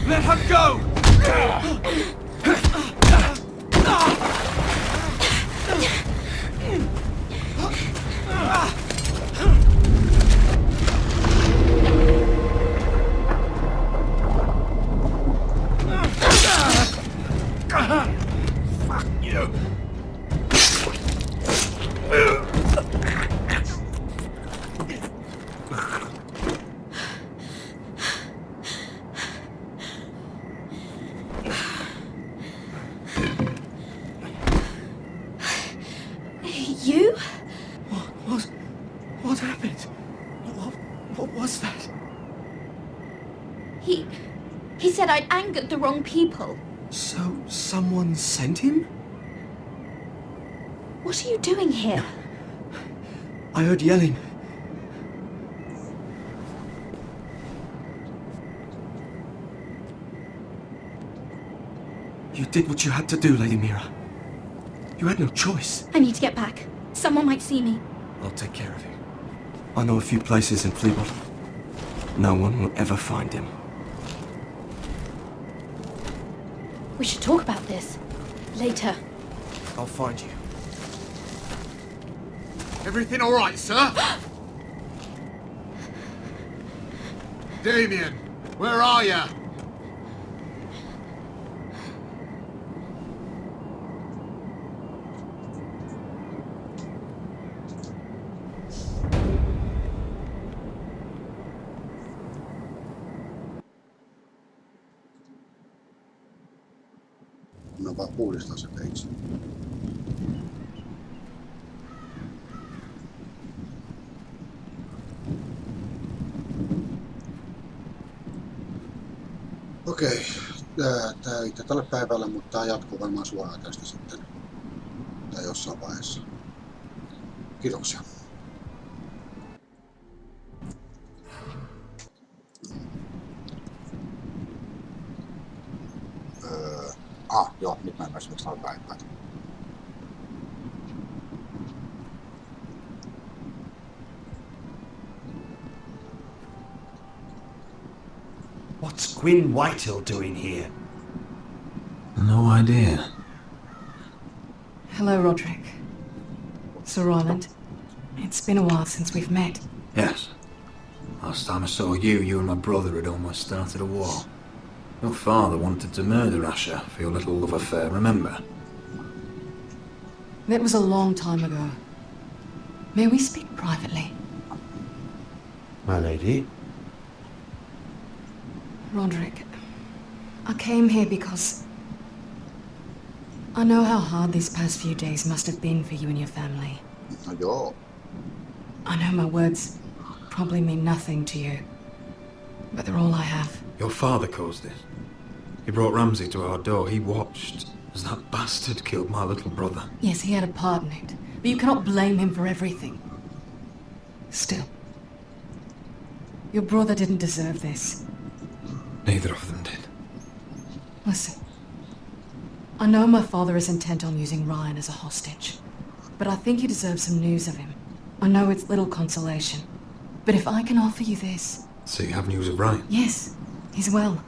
[SPEAKER 13] Let her go!
[SPEAKER 9] Fuck you.
[SPEAKER 2] You?
[SPEAKER 13] What happened? What was that?
[SPEAKER 2] He said I'd angered the wrong people.
[SPEAKER 13] So, someone sent him?
[SPEAKER 2] What are you doing here?
[SPEAKER 13] I heard yelling. You did what you had to do, Lady Mira. You had no choice.
[SPEAKER 2] I need to get back. Someone might see me.
[SPEAKER 13] I'll take care of you. I know a few places in Fleabot. No one will ever find him.
[SPEAKER 2] We should talk about this. Later.
[SPEAKER 13] I'll find you.
[SPEAKER 9] Everything all right, sir? Damien, where are you?
[SPEAKER 1] No vaan puhdistaa se peitsi. Okei, tää ei tälle päivälle, mutta tää jatkuu varmaan suoraan tästä sitten. Tai jossain vaiheessa. Kiitoksia. Mä en esimerkiksi noita iPad.
[SPEAKER 5] What's Gwyn Whitehill doing here?
[SPEAKER 11] No idea.
[SPEAKER 2] Hello, Roderick. Sir Roland. It's been a while since we've met.
[SPEAKER 11] Yes. Last time I saw you, you and my brother had almost started a war. Your father wanted to murder Asher for your little love affair, remember?
[SPEAKER 2] That was a long time ago. May we speak privately?
[SPEAKER 21] My lady?
[SPEAKER 2] Roderick, I came here because I know how hard these past few days must have been for you and your family.
[SPEAKER 1] Joo.
[SPEAKER 2] I know my words probably mean nothing to you, but they're all I have.
[SPEAKER 11] Your father caused this. He brought Ramsay to our door. He watched as that bastard killed my little brother.
[SPEAKER 2] Yes, he had a part in it, but you cannot blame him for everything. Still, your brother didn't deserve this.
[SPEAKER 11] Neither of them did.
[SPEAKER 2] Listen, I know my father is intent on using Ryan as a hostage, but I think you deserve some news of him. I know it's little consolation, but if I can offer you this...
[SPEAKER 11] So you have news of Ryan?
[SPEAKER 2] Yes, he's well.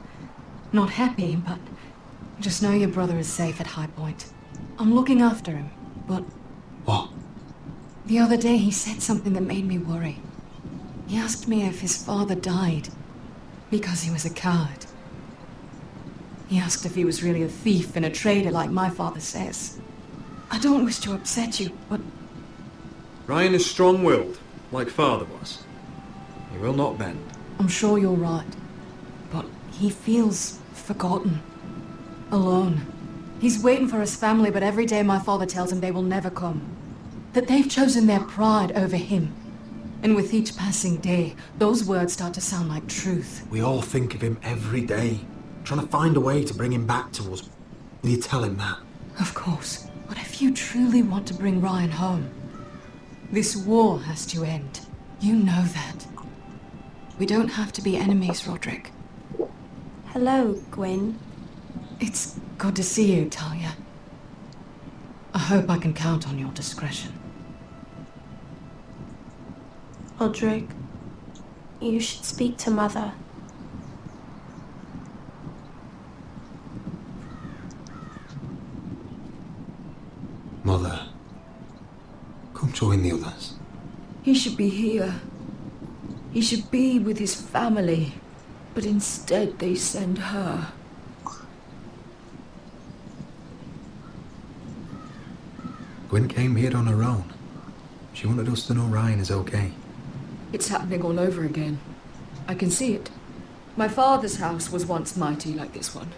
[SPEAKER 2] Not happy, but just know your brother is safe at High Point. I'm looking after him, but...
[SPEAKER 11] What?
[SPEAKER 2] The other day he said something that made me worry. He asked me if his father died because he was a coward. He asked if he was really a thief and a traitor like my father says. I don't wish to upset you, but...
[SPEAKER 11] Ryan is strong-willed, like father was. He will not bend.
[SPEAKER 2] I'm sure you're right, but he feels forgotten, alone. He's waiting for his family, but every day my father tells him they will never come. That they've chosen their pride over him. And with each passing day, those words start to sound like truth.
[SPEAKER 11] We all think of him every day, trying to find a way to bring him back to us. Will you tell him that?
[SPEAKER 2] Of course. But if you truly want to bring Ryan home, this war has to end. You know that. We don't have to be enemies, Roderick.
[SPEAKER 14] Hello, Gwyn.
[SPEAKER 2] It's good to see you, Talia. I hope I can count on your discretion.
[SPEAKER 14] Roderick, you should speak to Mother.
[SPEAKER 11] Mother, come join the others.
[SPEAKER 8] He should be here. He should be with his family. But instead they send her.
[SPEAKER 11] Gwyn came here on her own. She wanted us to know Ryan is okay.
[SPEAKER 8] It's happening all over again. I can see it. My father's house was once mighty like this one,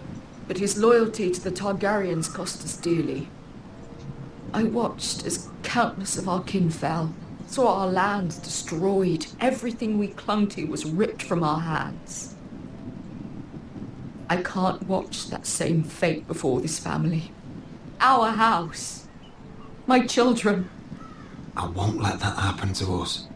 [SPEAKER 8] but his loyalty to the Targaryens cost us dearly. I watched as countless of our kin fell, saw our lands destroyed, everything we clung to was ripped from our hands. I can't watch that same fate before this family. Our house. My children.
[SPEAKER 11] I won't let that happen to us.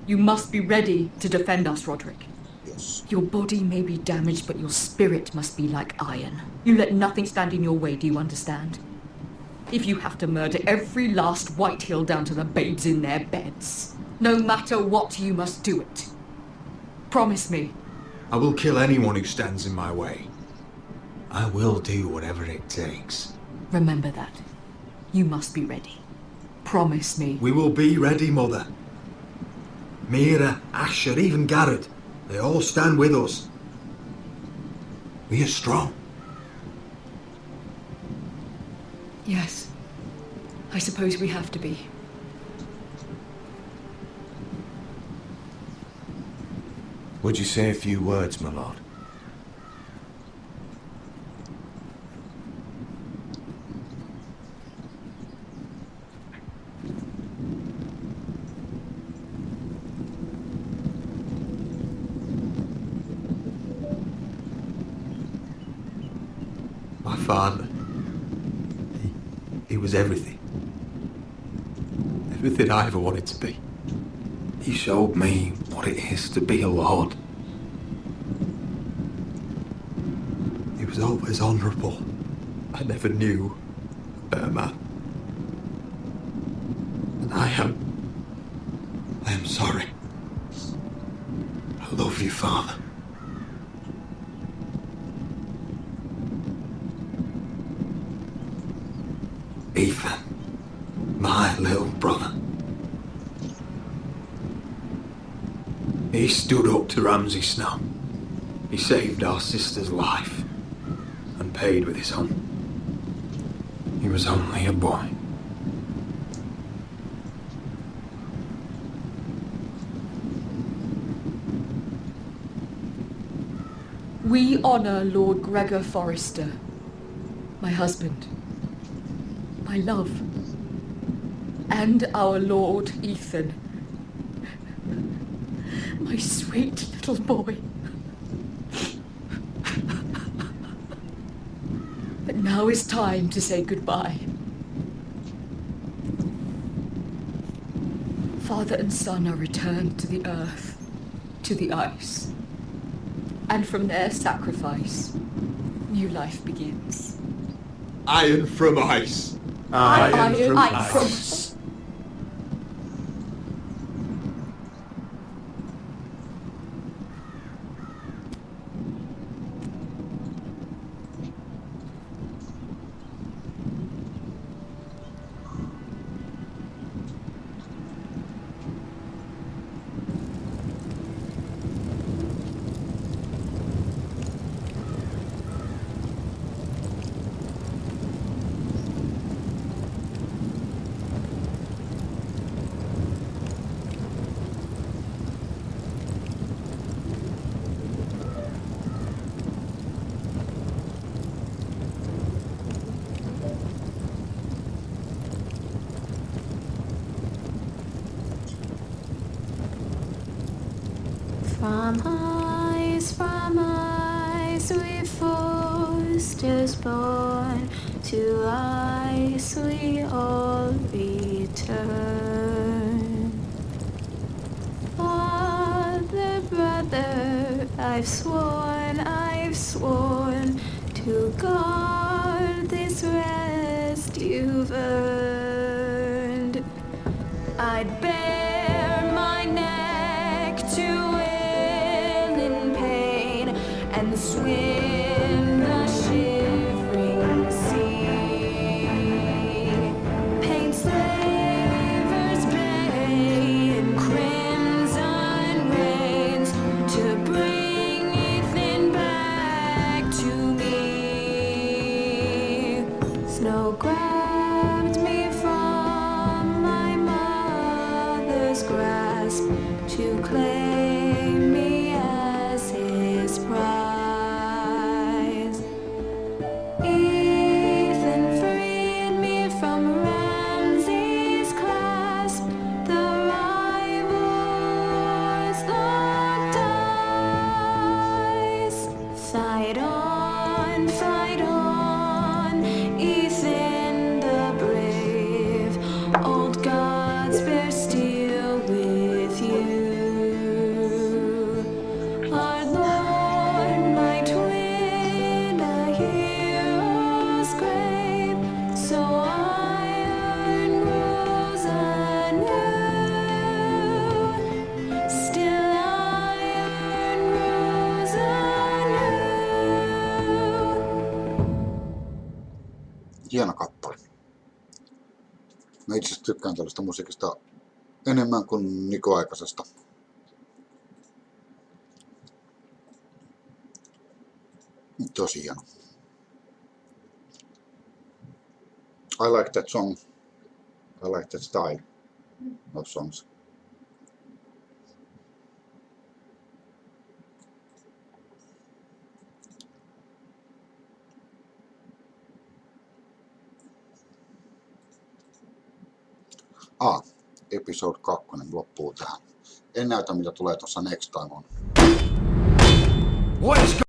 [SPEAKER 8] You must be ready to defend us, Roderick.
[SPEAKER 1] Yes.
[SPEAKER 8] Your body may be damaged, but your spirit must be like iron. You let nothing stand in your way, do you understand? If you have to murder every last Whitehill down to the babes in their beds, no matter what, you must do it. Promise me.
[SPEAKER 11] I will kill anyone who stands in my way. I will do whatever it takes.
[SPEAKER 8] Remember that. You must be ready. Promise me.
[SPEAKER 11] We will be ready, Mother. Mira, Asher, even Garrett, they all stand with us. We are strong.
[SPEAKER 8] Yes. I suppose we have to be.
[SPEAKER 10] Would you say a few words, my lord?
[SPEAKER 11] My father, he was everything. Everything I ever wanted to be. He showed me what it is to be a lord.
[SPEAKER 6] was always honourable. I never knew a better man. And I am sorry. I love you, Father. Ethan, my little brother. He stood up to Ramsay Snow. He saved our sister's life and paid with his own. He was only a boy.
[SPEAKER 17] We honour Lord Gregor Forrester, my husband, my love, and our Lord Ethan, my sweet little boy. But now is time to say goodbye. Father and son are returned to the earth, to the ice. And from their sacrifice, new life begins.
[SPEAKER 6] Iron from ice.
[SPEAKER 17] Iron from ice.
[SPEAKER 18] From ice we Forsters born, to ice we all return. Father, brother, I've sworn to guard this rest you've earned. I'd bare my neck to wail in pain and swim the shivering sea. Paint slavers bay in crimson rains to bring Ethan back to me. Snow grabbed me from my mother's grasp to claim me as his prize. Ethan freed me from Ramsay's clasp. The rivals locked eyes. Fight on, Ethan the brave. Old gods bear steel with you. Our Lord might win a hero's grave, so iron grows anew. Still iron grows
[SPEAKER 1] Hieno kappale. Mä itse asiassa tykkään tällaista musiikista enemmän kuin nykyaikaisesta. Tosi hieno. I like that song. I like that style of songs. Episode 2 loppuu tähän. En näytä mitä tulee tuossa next time on.
[SPEAKER 3] What is